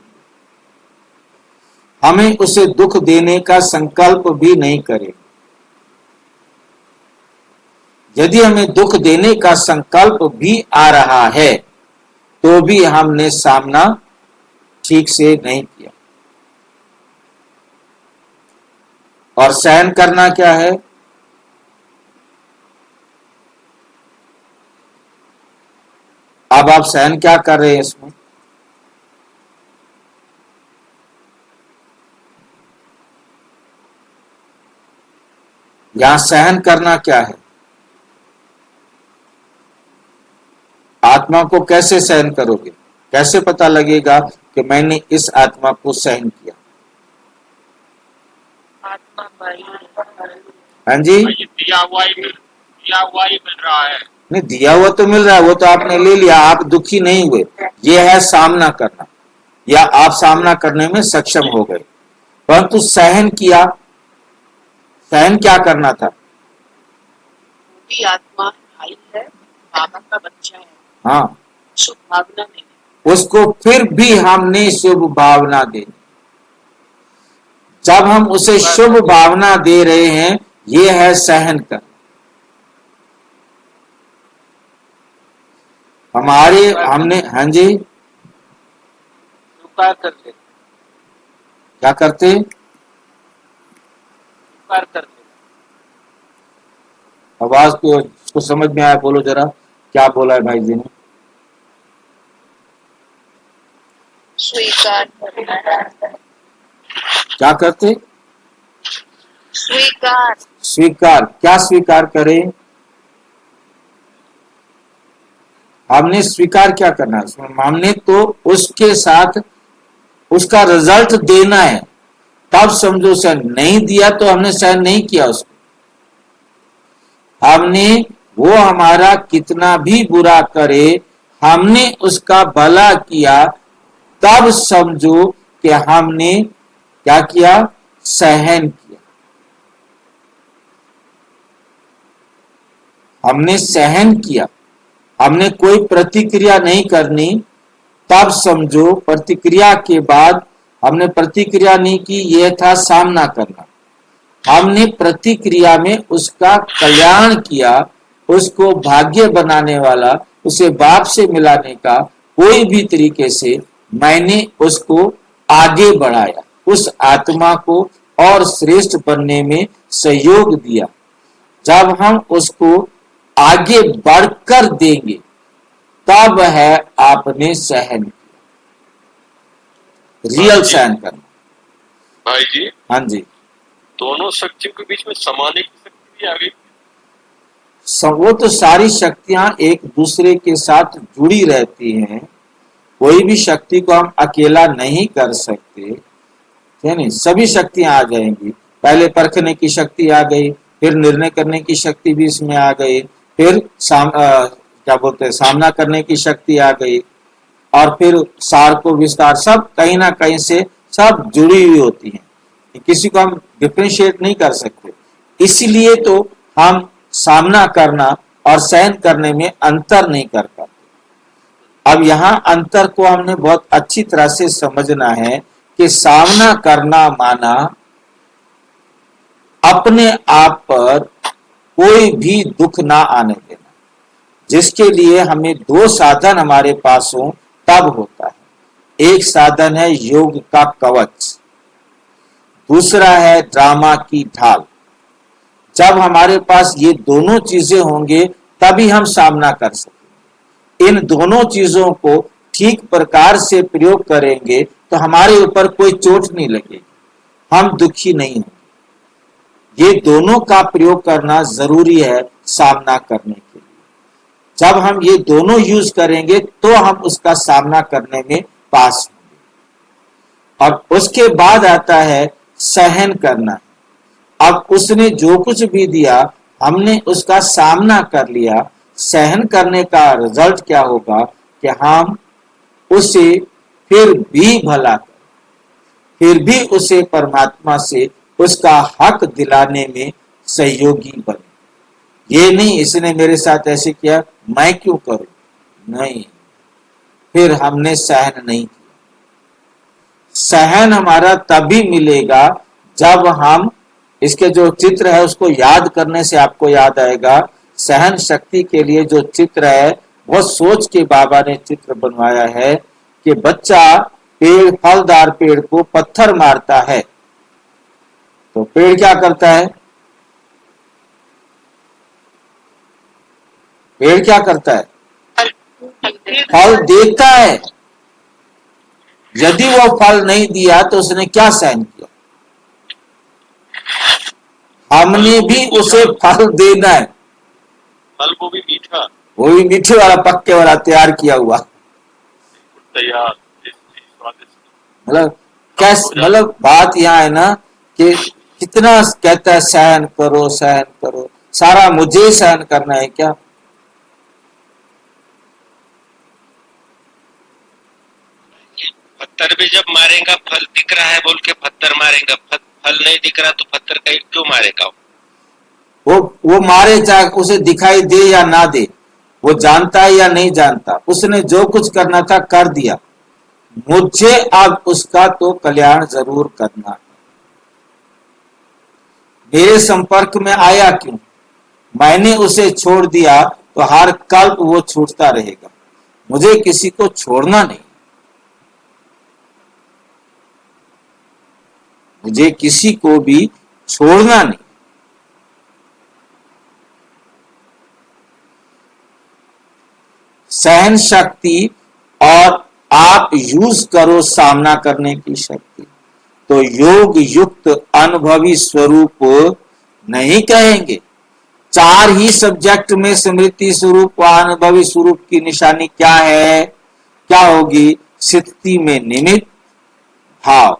हमें उसे दुख देने का संकल्प भी नहीं करेंगे। यदि हमें दुख देने का संकल्प भी आ रहा है तो भी हमने सामना ठीक से नहीं किया। और सहन करना क्या है? अब आप सहन क्या कर रहे हैं इसमें? यहां सहन करना क्या है? आत्मा को कैसे सहन करोगे? कैसे पता लगेगा कि मैंने इस आत्मा को सहन किया? आत्मा भाई, हाँ जी, दिया हुआ ही मिल रहा है। नहीं, दिया हुआ तो मिल रहा है, वो तो आपने ले लिया, आप दुखी नहीं हुए। ये है सामना करना, या आप सामना करने में सक्षम हो गए, परंतु सहन किया। सहन क्या करना था? भी आत्मा आई है, बाबा का बच्चा है, हाँ, शुभ भावना नहीं। उसको फिर भी हमने शुभ भावना दी। जब हम उसे शुभ भावना दे रहे हैं, ये है सहन कर। हमने, हाँ जी, स्वीकार कर ले, क्या करते? स्वीकार कर ले। आवाज को समझ में आया, बोलो जरा, क्या बोला है भाई जी ने? स्वीकार करना। क्या करते? स्वीकार। स्वीकार। क्या स्वीकार करें? हमने स्वीकार क्या करना है? हमने तो उसके साथ उसका रिजल्ट देना है, तब समझो सहन। नहीं दिया तो हमने सहन नहीं किया उसको। हमने, वो हमारा कितना भी बुरा करे, हमने उसका भला किया, तब समझो कि हमने क्या किया? सहन किया। हमने सहन किया, हमने कोई प्रतिक्रिया नहीं करनी, तब समझो प्रतिक्रिया के बाद हमने प्रतिक्रिया नहीं की, यह था सामना करना। हमने प्रतिक्रिया में उसका कल्याण किया, उसको भाग्य बनाने वाला, उसे बाप से मिलाने का कोई भी तरीके से मैंने उसको आगे बढ़ाया, उस आत्मा को और श्रेष्ठ बनने में सहयोग दिया। जब हम उसको आगे बढ़कर देंगे, तब है आपने सहन किया, रियल सहन करना। भाई जी, हाँ जी, दोनों शक्तियों के बीच में समाने की शक्ति भी आ गई। वो तो सारी शक्तियां एक दूसरे के साथ जुड़ी रहती हैं। कोई भी शक्ति को हम अकेला नहीं कर सकते, है नहीं? सभी शक्तियां आ जाएंगी। पहले परखने की शक्ति आ गई, फिर निर्णय करने की शक्ति भी इसमें आ गई, फिर क्या बोलते हैं, सामना करने की शक्ति आ गई, और फिर सार को विस्तार, सब कहीं ना कहीं से सब जुड़ी हुई होती हैं। किसी को हम डिफ्रेंशिएट नहीं कर सकते। इसीलिए तो हम सामना करना और सहन करने में अंतर नहीं कर पाते। अब यहाँ अंतर को हमने बहुत अच्छी तरह से समझना है कि सामना करना माना अपने आप पर कोई भी दुख ना आने देना, जिसके लिए हमें दो साधन हमारे पास हो तब होता है। एक साधन है योग का कवच, दूसरा है ड्रामा की ढाल। जब हमारे पास ये दोनों चीजें होंगे, तभी हम सामना कर सकेंगे। इन दोनों चीजों को ठीक प्रकार से प्रयोग करेंगे तो हमारे ऊपर कोई चोट नहीं लगेगी, हम दुखी नहीं होंगे। ये दोनों का प्रयोग करना जरूरी है सामना करने के लिए। जब हम ये दोनों यूज करेंगे तो हम उसका सामना करने में पास होंगे। और उसके बाद आता है सहन करना। अब उसने जो कुछ भी दिया, हमने उसका सामना कर लिया। सहन करने का रिजल्ट क्या होगा कि हम उसे फिर भी भला करें, फिर भी उसे परमात्मा से उसका हक दिलाने में सहयोगी बने। ये नहीं इसने मेरे साथ ऐसे किया, मैं क्यों करूं? नहीं, फिर हमने सहन नहीं किया। सहन हमारा तभी मिलेगा जब हम, इसके जो चित्र है उसको याद करने से आपको याद आएगा। सहन शक्ति के लिए जो चित्र है, बहुत सोच के बाबा ने चित्र बनवाया है कि बच्चा पेड़, फलदार पेड़ को पत्थर मारता है तो पेड़ क्या करता है? पेड़ क्या करता है? फल देता है। यदि वो फल नहीं दिया तो उसने क्या सहन किया? हमने भी उसे फल देना है। फल वो भी मीठा, वो भी मीठे वाला, पक्के वाला, तैयार किया हुआ, तैयार, स्वादिष्ट। मतलब कैसे, मतलब बात यहाँ है ना कि कितना कहता है सहन करो, सहन करो, सारा मुझे सहन करना है क्या? पत्थर भी जब मारेगा फल दिख रहा है बोल के पत्थर मारेगा, फल नहीं दिख रहा तो पत्थर कहीं क्यों मारेगा? वो मारे चाहे उसे दिखाई दे या ना दे, वो जानता है या नहीं जानता, उसने जो कुछ करना था कर दिया, मुझे अब उसका तो कल्याण जरूर करना है। मेरे संपर्क में आया क्यों? मैंने उसे छोड़ दिया तो हर कल्प वो छूटता रहेगा। मुझे किसी को छोड़ना नहीं, मुझे किसी को भी छोड़ना नहीं। सहन शक्ति और आप यूज करो सामना करने की शक्ति, तो योग युक्त अनुभवी स्वरूप नहीं कहेंगे। चार ही सब्जेक्ट में स्मृति स्वरूप व अनुभवी स्वरूप की निशानी क्या है? क्या होगी? स्थिति में निमित्त भाव,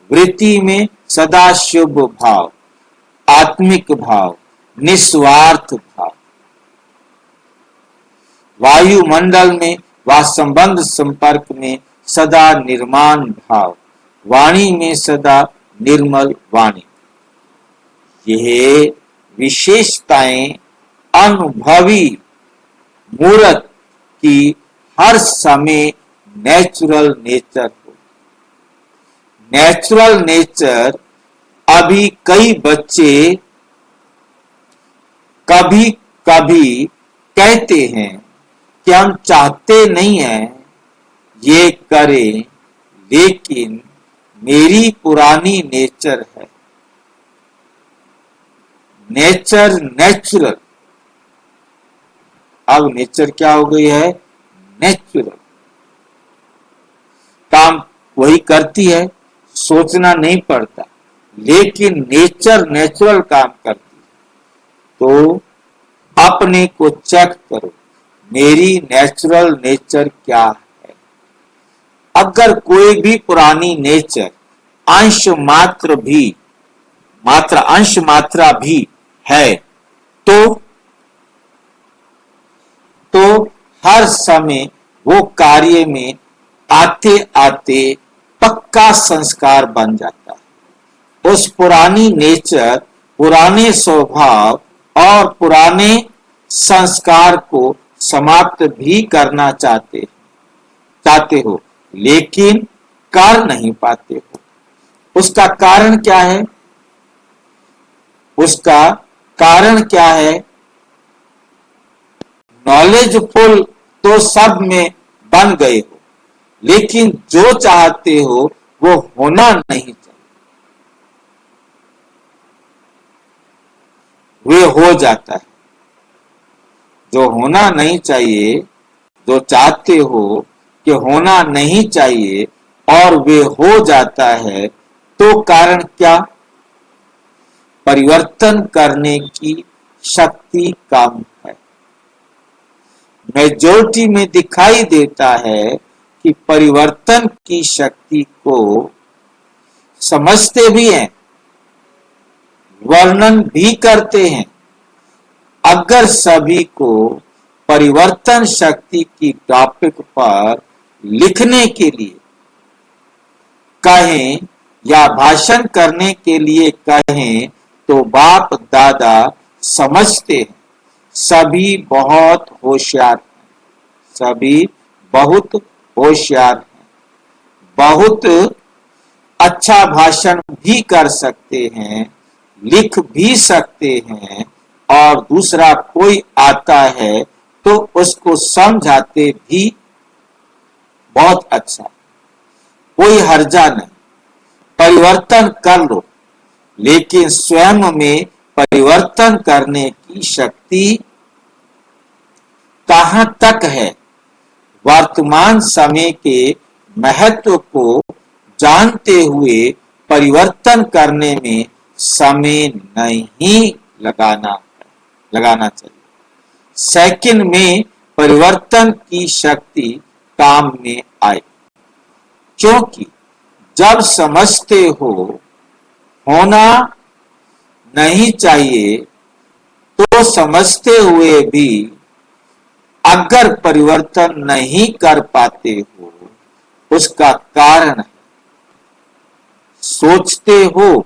वृत्ति में सदा शुभ भाव, आत्मिक भाव, निस्वार्थ भाव, वायुमंडल में व संबंध संपर्क में सदा निर्माण भाव, वाणी में सदा निर्मल वाणी। यह विशेषताएं अनुभवी मूर्त की हर समय नेचुरल नेचर हो। नेचुरल नेचर अभी कई बच्चे कभी कभी कहते हैं कि हम चाहते नहीं हैं ये करें, लेकिन मेरी पुरानी नेचर है। नेचर नेचुरल, अब नेचर क्या हो गई है? नेचुरल। काम वही करती है, सोचना नहीं पड़ता, लेकिन नेचर नेचुरल काम करती है। तो अपने को चेक करो, मेरी नेचुरल नेचर क्या है? अगर कोई भी पुरानी नेचर अंश मात्र भी है तो हर समय वो कार्य में आते आते पक्का संस्कार बन जाता है। उस पुरानी नेचर, पुराने स्वभाव और पुराने संस्कार को समाप्त भी करना चाहते हो, लेकिन कर नहीं पाते हो। उसका कारण क्या है? उसका कारण क्या है? नॉलेजफुल तो सब में बन गए हो, लेकिन जो चाहते हो वो होना नहीं चाहिए, वे हो जाता है। जो होना नहीं चाहिए, जो चाहते हो कि होना नहीं चाहिए और वे हो जाता है, तो कारण क्या? परिवर्तन करने की शक्ति कम है। मेजॉरिटी में दिखाई देता है कि परिवर्तन की शक्ति को समझते भी हैं, वर्णन भी करते हैं। अगर सभी को परिवर्तन शक्ति की टॉपिक पर लिखने के लिए कहें या भाषण करने के लिए कहें, तो बाप दादा समझते हैं। सभी बहुत होशियार हैं, सभी बहुत होशियार हैं, बहुत अच्छा भाषण भी कर सकते हैं, लिख भी सकते हैं, और दूसरा कोई आता है तो उसको समझाते भी बहुत अच्छा। कोई हर्जा नहीं, परिवर्तन कर लो, लेकिन स्वयं में परिवर्तन करने की शक्ति कहां तक है? वर्तमान समय के महत्व को जानते हुए परिवर्तन करने में समय नहीं लगाना चाहिए। सेकंड में परिवर्तन की शक्ति काम में आए, क्योंकि जब समझते हो होना नहीं चाहिए, तो समझते हुए भी अगर परिवर्तन नहीं कर पाते हो, उसका कारण है सोचते हो,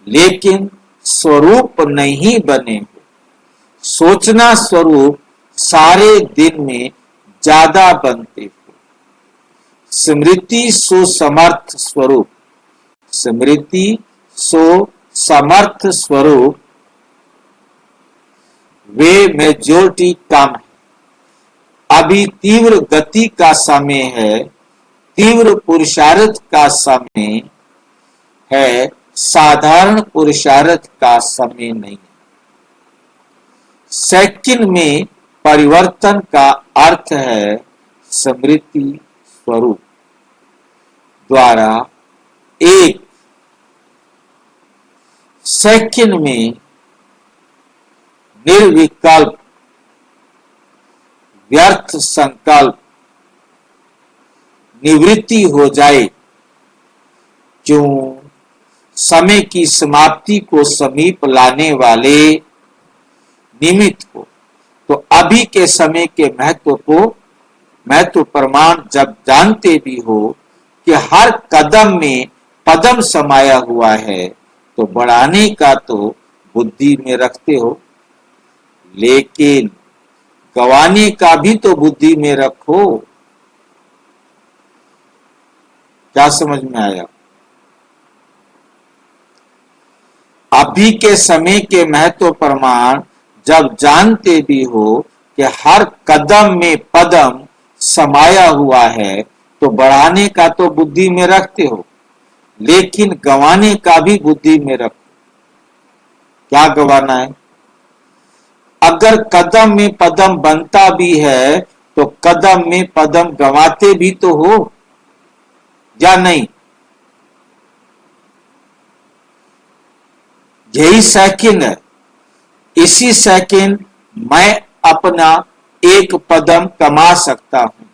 लेकिन स्वरूप नहीं बने हो। सोचना स्वरूप सारे दिन में ज्यादा बनते हो। स्मृति सो समर्थ स्वरूप, स्मृति सो समर्थ स्वरूप, वे मेजोरिटी कम है। अभी तीव्र गति का समय है, तीव्र पुरुषार्थ का समय है, साधारण पुरुषार्थ का समय नहीं। सेकंड में परिवर्तन का अर्थ है स्मृति स्वरूप द्वारा एक सेकंड में निर्विकल्प व्यर्थ संकल्प निवृत्ति हो जाए। क्यों? समय की समाप्ति को समीप लाने वाले निमित्त को। तो अभी के समय के महत्व प्रमाण जब जानते भी हो कि हर कदम में पदम समाया हुआ है, तो बढ़ाने का तो बुद्धि में रखते हो, लेकिन गंवाने का भी तो बुद्धि में रखो। क्या समझ में आया? अभी के समय के महत्व प्रमाण जब जानते भी हो कि हर कदम में पदम समाया हुआ है, तो बढ़ाने का तो बुद्धि में रखते हो, लेकिन गंवाने का भी बुद्धि में रखो। क्या गंवाना है? अगर कदम में पदम बनता भी है, तो कदम में पदम गंवाते भी तो हो या नहीं? यही सेकंड है। इसी सेकंड मैं अपना एक पदम कमा सकता हूं,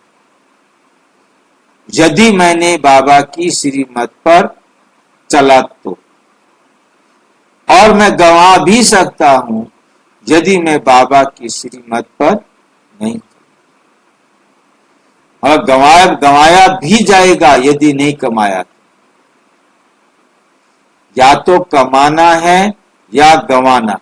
यदि मैंने बाबा की श्रीमत पर चला तो, और मैं गंवा भी सकता हूं यदि मैं बाबा की श्रीमत पर नहीं। और गंवाया भी जाएगा यदि नहीं कमाया। या तो कमाना है या गंवाना।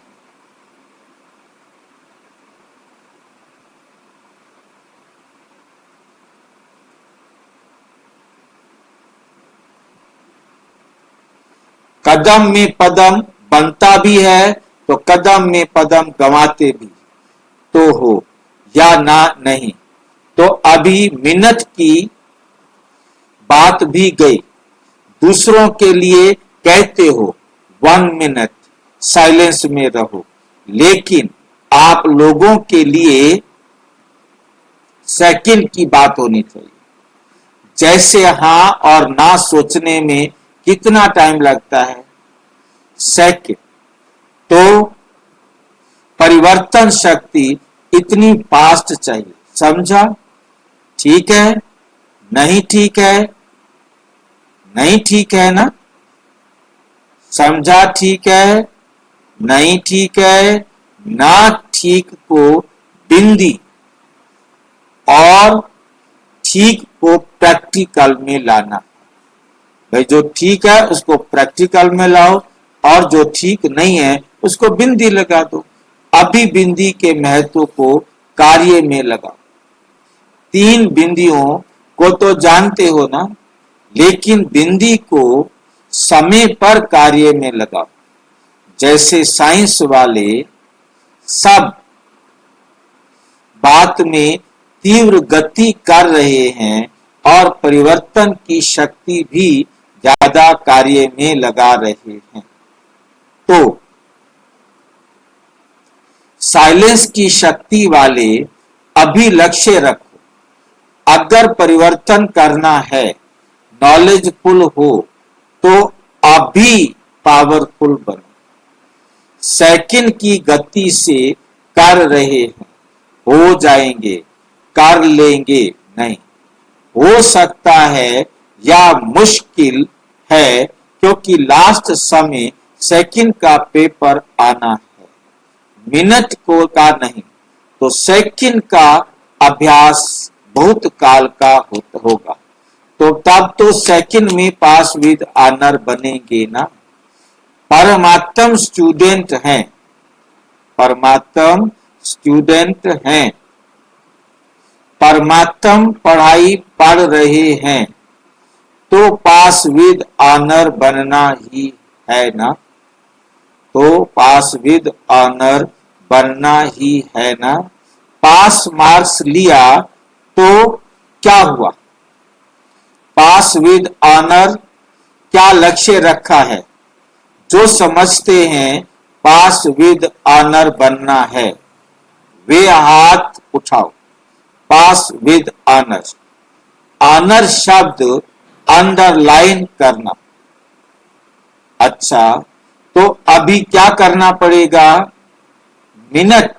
कदम में पदम बनता भी है, तो कदम में पदम गंवाते भी तो हो या ना नहीं। तो अभी मिनट की बात भी गई। दूसरों के लिए कहते हो 1 मिनट साइलेंस में रहो, लेकिन आप लोगों के लिए सेकंड की बात होनी चाहिए। जैसे हाँ और ना सोचने में कितना टाइम लगता है? सेकंड। तो परिवर्तन शक्ति इतनी फास्ट चाहिए। समझा? ठीक है? नहीं ठीक है? नहीं ठीक है ना? समझा? ठीक है? नहीं ठीक है? ना ठीक को बिंदी और ठीक को प्रैक्टिकल में लाना। भाई जो ठीक है उसको प्रैक्टिकल में लाओ, और जो ठीक नहीं है उसको बिंदी लगा दो। अभी बिंदी के महत्व को कार्य में लगाओ। 3 बिंदियों को तो जानते हो ना, लेकिन बिंदी को समय पर कार्य में लगाओ। जैसे साइंस वाले सब बात में तीव्र गति कर रहे हैं और परिवर्तन की शक्ति भी ज्यादा कार्य में लगा रहे हैं। तो साइलेंस की शक्ति वाले अभी लक्ष्य रखो। अगर परिवर्तन करना है, नॉलेजफुल हो, तो अभी पावरफुल बनो। सेकंड की गति से कर रहे हैं, हो जाएंगे, कर लेंगे नहीं। हो सकता है या मुश्किल है, क्योंकि लास्ट समय सेकंड का पेपर आना है, मिनट को का नहीं। तो सेकंड का अभ्यास बहुत काल का होगा, तो तब तो सेकंड में पास विद ऑनर बनेंगे ना। परमात्म स्टूडेंट हैं, परमात्म स्टूडेंट हैं, परमात्म पढ़ाई पढ़ रहे हैं, तो पास विद ऑनर बनना ही है ना, तो पास विद ऑनर बनना ही है ना। पास मार्क्स लिया तो क्या हुआ, पास विद ऑनर क्या लक्ष्य रखा है। जो समझते हैं पास विद ऑनर बनना है वे हाथ उठाओ। पास विद ऑनर, ऑनर शब्द अंडरलाइन करना। अच्छा, तो अभी क्या करना पड़ेगा, मिनट,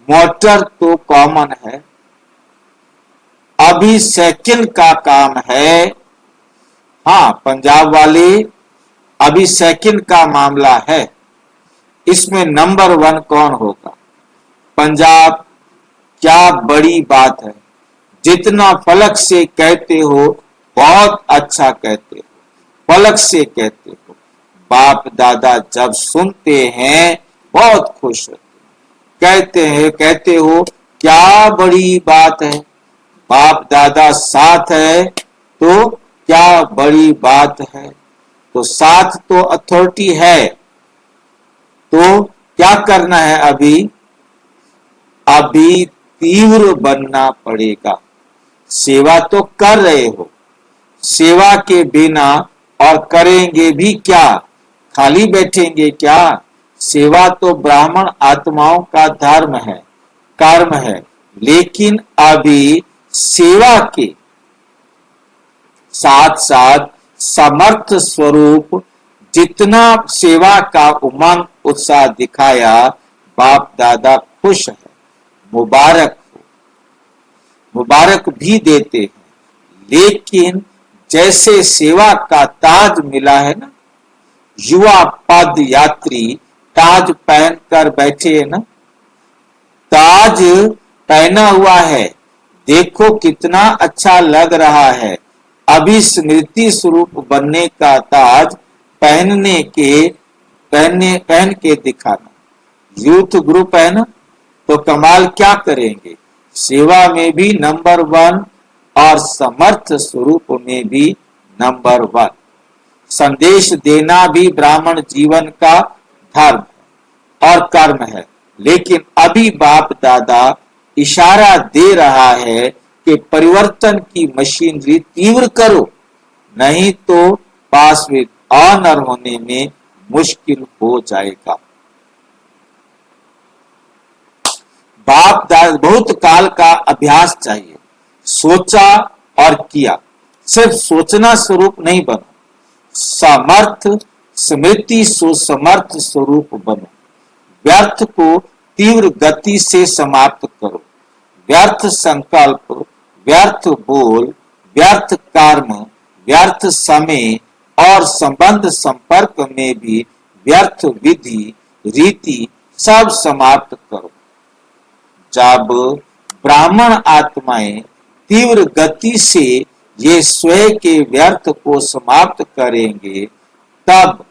मोटर तो कॉमन है, अभी सेकंड का काम है। हाँ, पंजाब वाले अभी सेकंड का मामला है, इसमें नंबर 1 कौन होगा, पंजाब। क्या बड़ी बात है, जितना फलक से कहते हो बहुत अच्छा कहते हो, फलक से कहते हो। बाप दादा जब सुनते हैं बहुत खुश होते हैं, कहते हो क्या बड़ी बात है, बाप दादा साथ है तो क्या बड़ी बात है। तो साथ तो अथॉरिटी है, तो क्या करना है, अभी तीव्र बनना पड़ेगा। सेवा तो कर रहे हो, सेवा के बिना और करेंगे भी क्या, खाली बैठेंगे क्या। सेवा तो ब्राह्मण आत्माओं का धर्म है, कर्म है, लेकिन अभी सेवा के साथ साथ समर्थ स्वरूप जितना सेवा का उमंग उत्साह दिखाया, बाप दादा खुश है, मुबारक हो, मुबारक भी देते हैं। लेकिन जैसे सेवा का ताज मिला है ना, युवा पद यात्री ताज पहन कर बैठे है ना, ताज पहना हुआ है, देखो कितना अच्छा लग रहा है। अभी स्मृति स्वरूप बनने का ताज पहन के दिखाना। यूथ ग्रुप है ना, तो कमाल क्या करेंगे, सेवा में भी नंबर 1 और समर्थ स्वरूप में भी नंबर 1। संदेश देना भी ब्राह्मण जीवन का धर्म और कर्म है। लेकिन अभी बाप दादा इशारा दे रहा है कि परिवर्तन की मशीनरी तीव्र करो, नहीं तो पास विद ऑनर होने में मुश्किल हो जाएगा। बाप दादा बहुत काल का अभ्यास चाहिए, सोचा और किया, सिर्फ सोचना स्वरूप नहीं बनो, समर्थ स्मृति सुसमर्थ स्वरूप बनो। व्यर्थ को तीव्र गति से समाप्त करो, व्यर्थ संकल्प, व्यर्थ बोल, व्यर्थ कर्म, व्यर्थ समय और संबंध संपर्क में भी व्यर्थ विधि रीति सब समाप्त करो। जब ब्राह्मण आत्माएं तीव्र गति से ये स्वयं के व्यर्थ को समाप्त करेंगे, तब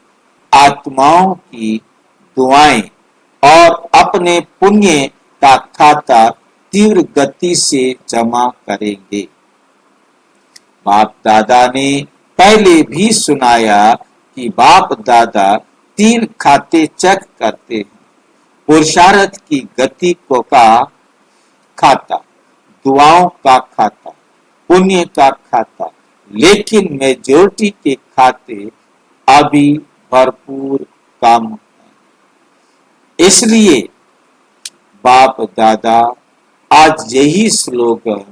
आत्माओं की दुआएं और अपने पुण्य का खाता तीव्र गति से जमा करेंगे। बाप दादा ने पहले भी सुनाया कि बाप दादा 3 खाते चेक करते हैं, पुरुषार्थ की गति को का खाता, दुआओं का खाता, पुण्य का खाता, लेकिन मेजोरिटी के खाते अभी भरपूर कम है। इसलिए बाप दादा आज यही स्लोगन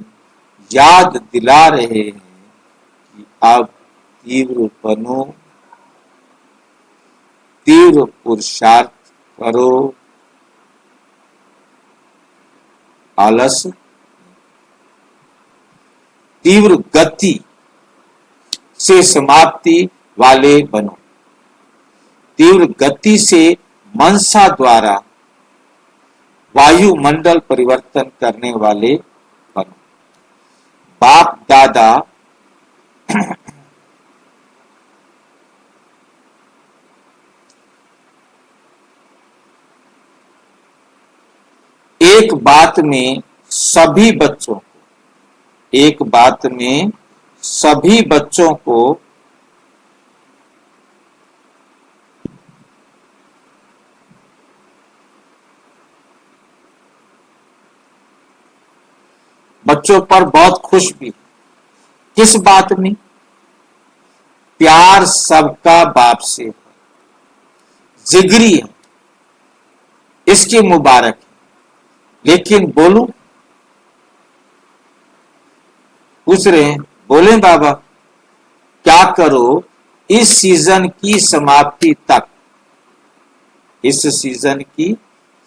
याद दिला रहे हैं कि अब तीव्र बनो, तीव्र पुरुषार्थ करो, आलस, तीव्र गति से समाप्ति वाले बनो, तीव्र गति से मनसा द्वारा वायुमंडल परिवर्तन करने वाले बनो। बाप दादा एक बात में सभी बच्चों को, एक बात में सभी बच्चों को बच्चों पर बहुत खुश भी। किस बात में? प्यार सबका बाप से है, जिगरी है, इसकी मुबारक है। लेकिन बोलूं, पूछ रहे हैं, बोले बाबा क्या करो इस सीजन की समाप्ति तक, इस सीजन की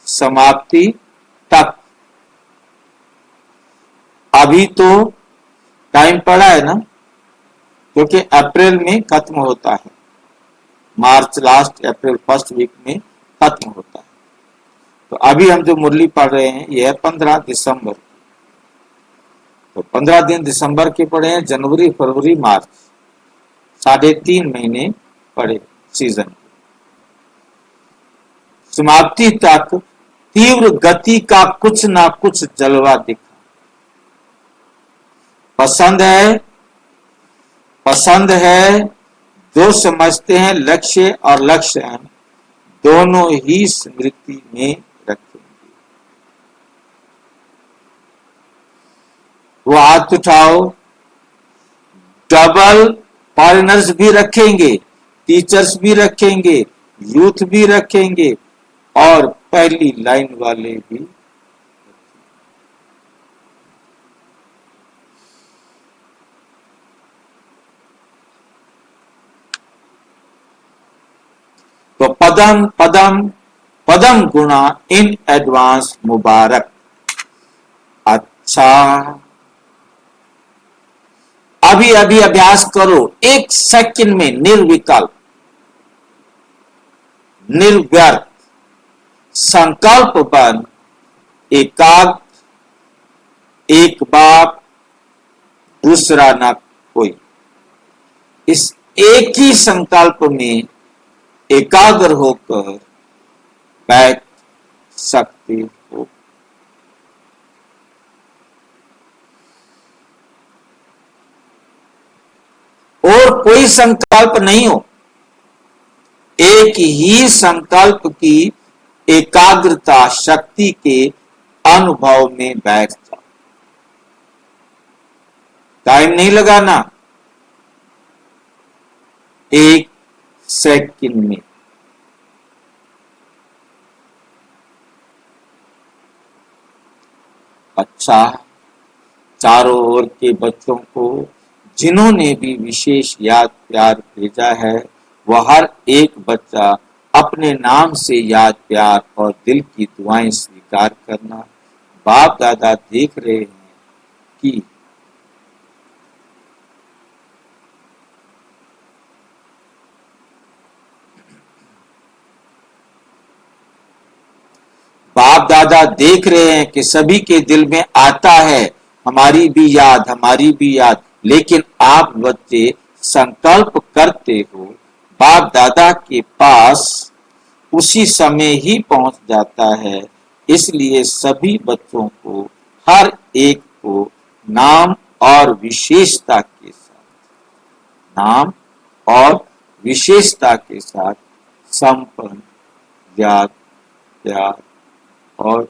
समाप्ति तक। अभी तो टाइम पड़ा है ना, क्योंकि अप्रैल में खत्म होता है, मार्च लास्ट, अप्रैल फर्स्ट वीक में खत्म होता है। तो अभी हम जो मुरली पढ़ रहे हैं यह है 15 दिसंबर। तो 15 दिन दिसंबर के पढ़े हैं, जनवरी फरवरी मार्च, 3.5 महीने पढ़े सीजन। समाप्ति तक तीव्र गति का कुछ ना कुछ जलवा दिखा। पसंद है जो समझते हैं लक्ष्य और लक्ष्य दोनों ही स्मृति में रखेंगे। वो हाथ उठाओ। डबल फॉरेनर्स भी रखेंगे, टीचर्स भी रखेंगे, यूथ भी रखेंगे और पहली लाइन वाले भी। तो पदम पदम पदम गुणा इन एडवांस मुबारक। अच्छा, अभी अभी अभ्यास करो, 1 सेकंड में निर्विकल्प, निर्व्यर्थ संकल्प बन, एकाग्र, एक बाप दूसरा ना कोई। इस एक ही संकल्प में एकाग्र होकर बैठ सकते हो। और कोई संकल्प नहीं हो, एक ही संकल्प की एकाग्रता शक्ति के अनुभव में बैठ जाओ। टाइम नहीं लगाना, 1 सेकंड में। अच्छा, चारों ओर के बच्चों को जिन्होंने भी विशेष याद प्यार भेजा है, वह हर एक बच्चा अपने नाम से याद प्यार और दिल की दुआएं स्वीकार करना। बाप दादा देख रहे हैं कि बाप दादा देख रहे हैं कि सभी के दिल में आता है हमारी भी याद, हमारी भी याद। लेकिन आप बच्चे संकल्प करते हो, बाप दादा के पास उसी समय ही पहुंच जाता है। इसलिए सभी बच्चों को, हर एक को नाम और विशेषता के साथ, नाम और विशेषता के साथ संपन्न याद प्यार और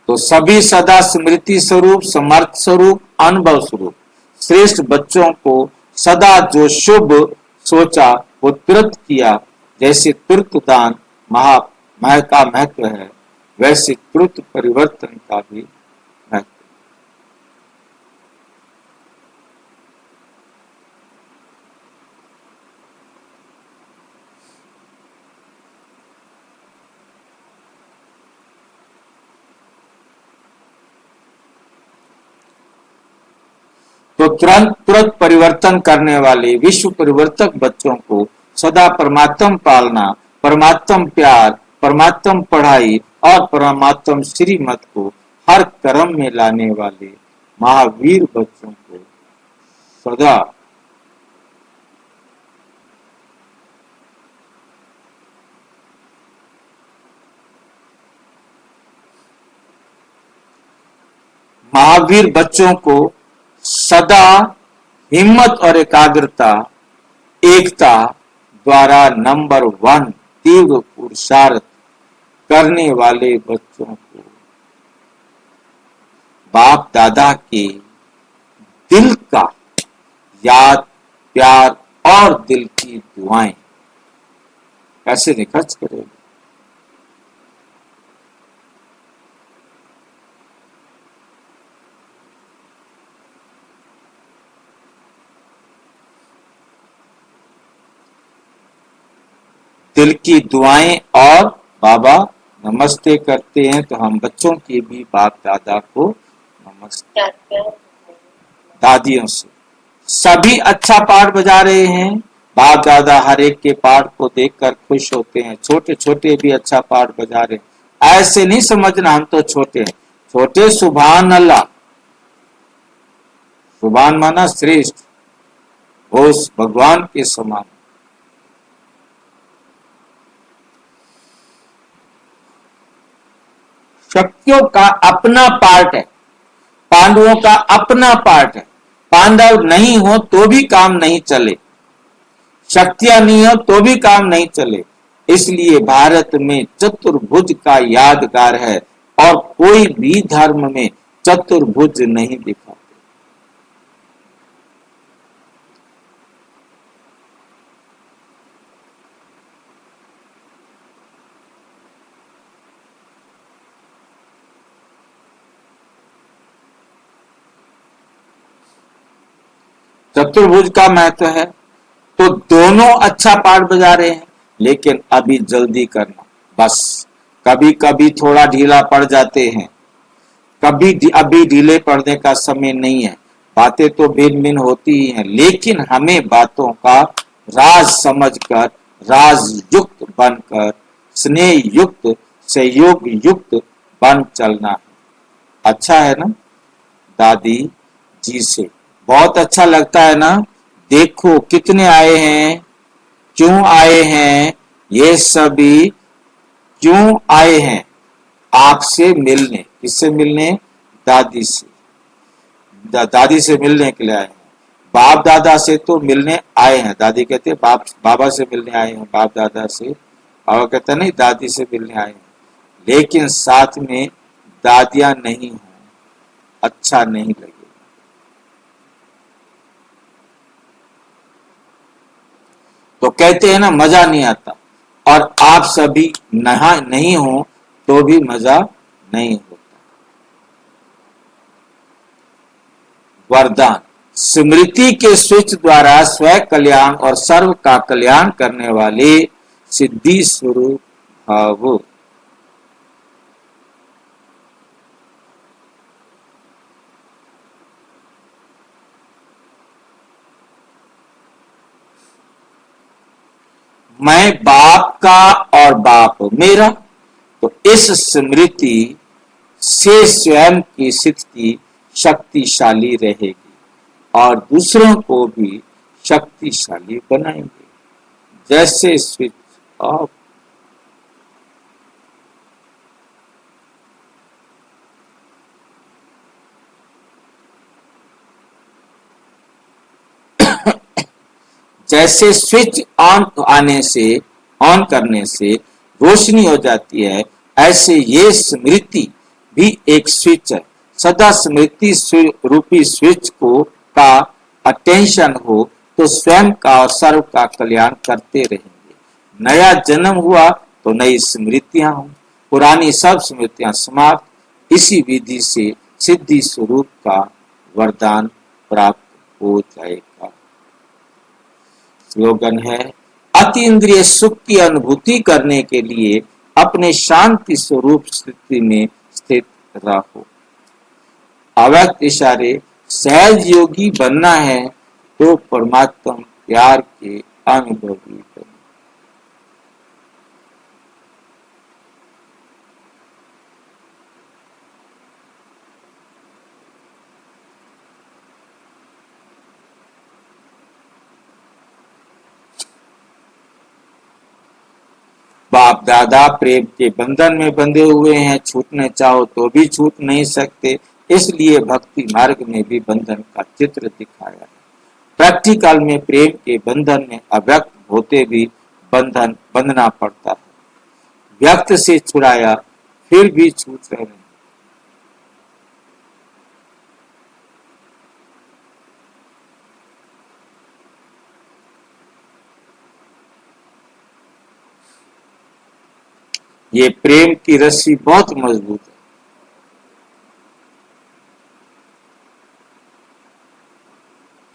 तो सभी सदा स्मृति स्वरूप, समर्थ स्वरूप, अनुभव स्वरूप श्रेष्ठ बच्चों को सदा जो शुभ सोचा वो तुरंत किया। जैसे तुरंत दान का महत्व है, वैसे तुरंत परिवर्तन का भी महत्व। तो तुरंत परिवर्तन करने वाले विश्व परिवर्तक बच्चों को सदा परमात्म पालना, परमात्म प्यार, परमात्म पढ़ाई और परमात्म श्रीमत को हर कर्म में लाने वाले महावीर बच्चों को सदा महावीर बच्चों को सदा हिम्मत और एकाग्रता, एकता द्वारा नंबर 1 तीव्र पुरुषार्थ करने वाले बच्चों को बाप दादा के दिल का याद, प्यार और दिल की दुआएं कैसे नहीं खर्च करेगा। दिल की दुआएं और बाबा नमस्ते करते हैं तो हम बच्चों के भी बाप दादा को नमस्ते। दादियों से सभी अच्छा पाठ बजा रहे हैं, बाप दादा हर एक के पाठ को देखकर खुश होते हैं। छोटे छोटे भी अच्छा पाठ बजा रहे हैं, ऐसे नहीं समझना हम तो छोटे हैं। छोटे सुभान अल्लाह, सुभान माना श्रेष्ठ, उस भगवान के समान। शक्तियों का अपना पार्ट है, पांडवों का अपना पार्ट है। पांडव नहीं हो तो भी काम नहीं चले, शक्तियां नहीं हो तो भी काम नहीं चले। इसलिए भारत में चतुर्भुज का यादगार है और कोई भी धर्म में चतुर्भुज नहीं दिखाते। चतुर्भुज का महत्व है तो दोनों अच्छा पाठ बजा रहे हैं, लेकिन अभी जल्दी करना बस। कभी कभी थोड़ा ढीला पड़ जाते हैं, अभी ढीले पड़ने का समय नहीं है। बातें तो भिन्न भिन्न होती ही हैं, लेकिन हमें बातों का राज समझकर, राज युक्त बनकर, स्नेह युक्त, सहयोग युक्त बन चलना है। अच्छा है ना दादी जी से? बहुत अच्छा लगता है ना? देखो कितने आए हैं, क्यों आए हैं, ये सभी क्यों आए हैं? आपसे मिलने। किससे मिलने? दादी से। दादी से मिलने के लिए आए हैं। बाप दादा से तो मिलने आए हैं। दादी कहते हैं बाबा से मिलने आए हैं, बाप दादा से। बाबा कहते नहीं, दादी से मिलने आए हैं। लेकिन साथ में दादियां नहीं हो, अच्छा नहीं लगे। तो कहते हैं ना मजा नहीं आता, और आप सभी नहीं हो तो भी मजा नहीं होता। वरदान: स्मृति के स्विच द्वारा स्व कल्याण और सर्व का कल्याण करने वाले सिद्धि स्वरूप भाव। मैं बाप का और बाप मेरा, तो इस स्मृति से स्वयं की स्थिति शक्तिशाली रहेगी और दूसरों को भी शक्तिशाली बनाएंगे। जैसे स्विच ऑफ। जैसे स्विच ऑन करने से रोशनी हो जाती है, ऐसे ये स्मृति भी एक स्विच है। सदा स्मृति रूपी स्विच को का अटेंशन हो तो स्वयं का और सर्व का कल्याण करते रहेंगे। नया जन्म हुआ तो नई स्मृतियां हों, पुरानी सब स्मृतियां समाप्त। इसी विधि से सिद्धि स्वरूप का वरदान प्राप्त हो जाएगा। स्लोगन है: अति इंद्रिय सुख की अनुभूति करने के लिए अपने शांति स्वरूप स्थिति में स्थित रहो। अव्यक्त इशारे सहज योगी बनना है तो परमात्मा प्यार के अनुभवी बनो। बाप दादा प्रेम के बंधन में बंधे हुए हैं, छूटने चाहो तो भी छूट नहीं सकते, इसलिए भक्ति मार्ग में भी बंधन का चित्र दिखाया है। प्रैक्टिकल में प्रेम के बंधन में अव्यक्त होते भी बंधन बंधना पड़ता है, व्यक्त से छुड़ाया फिर भी छूट रहे हैं। ये प्रेम की रस्सी बहुत मजबूत है।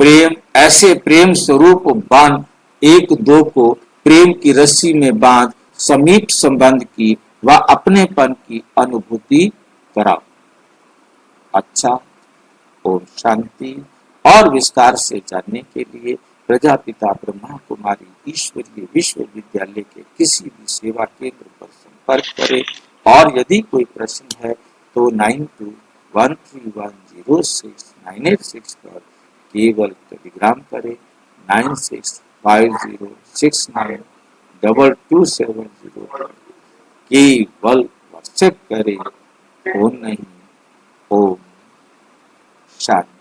प्रेम ऐसे प्रेम स्वरूप बांध एक दो को प्रेम की रस्सी में बांध समीप संबंध की व अपनेपन की अनुभूति कराओ। अच्छा, ओम शांति। और विस्तार से जानने के लिए प्रजापिता ब्रह्मा कुमारी ईश्वरीय विश्वविद्यालय के किसी भी सेवा केंद्र पर संपर्क करें, और यदि कोई प्रश्न है तो 9213106986 पर केवल टेलीग्राम करें। 9650692270 पर केवल व्हाट्सएप करें, फोन नहीं। ओम शांति।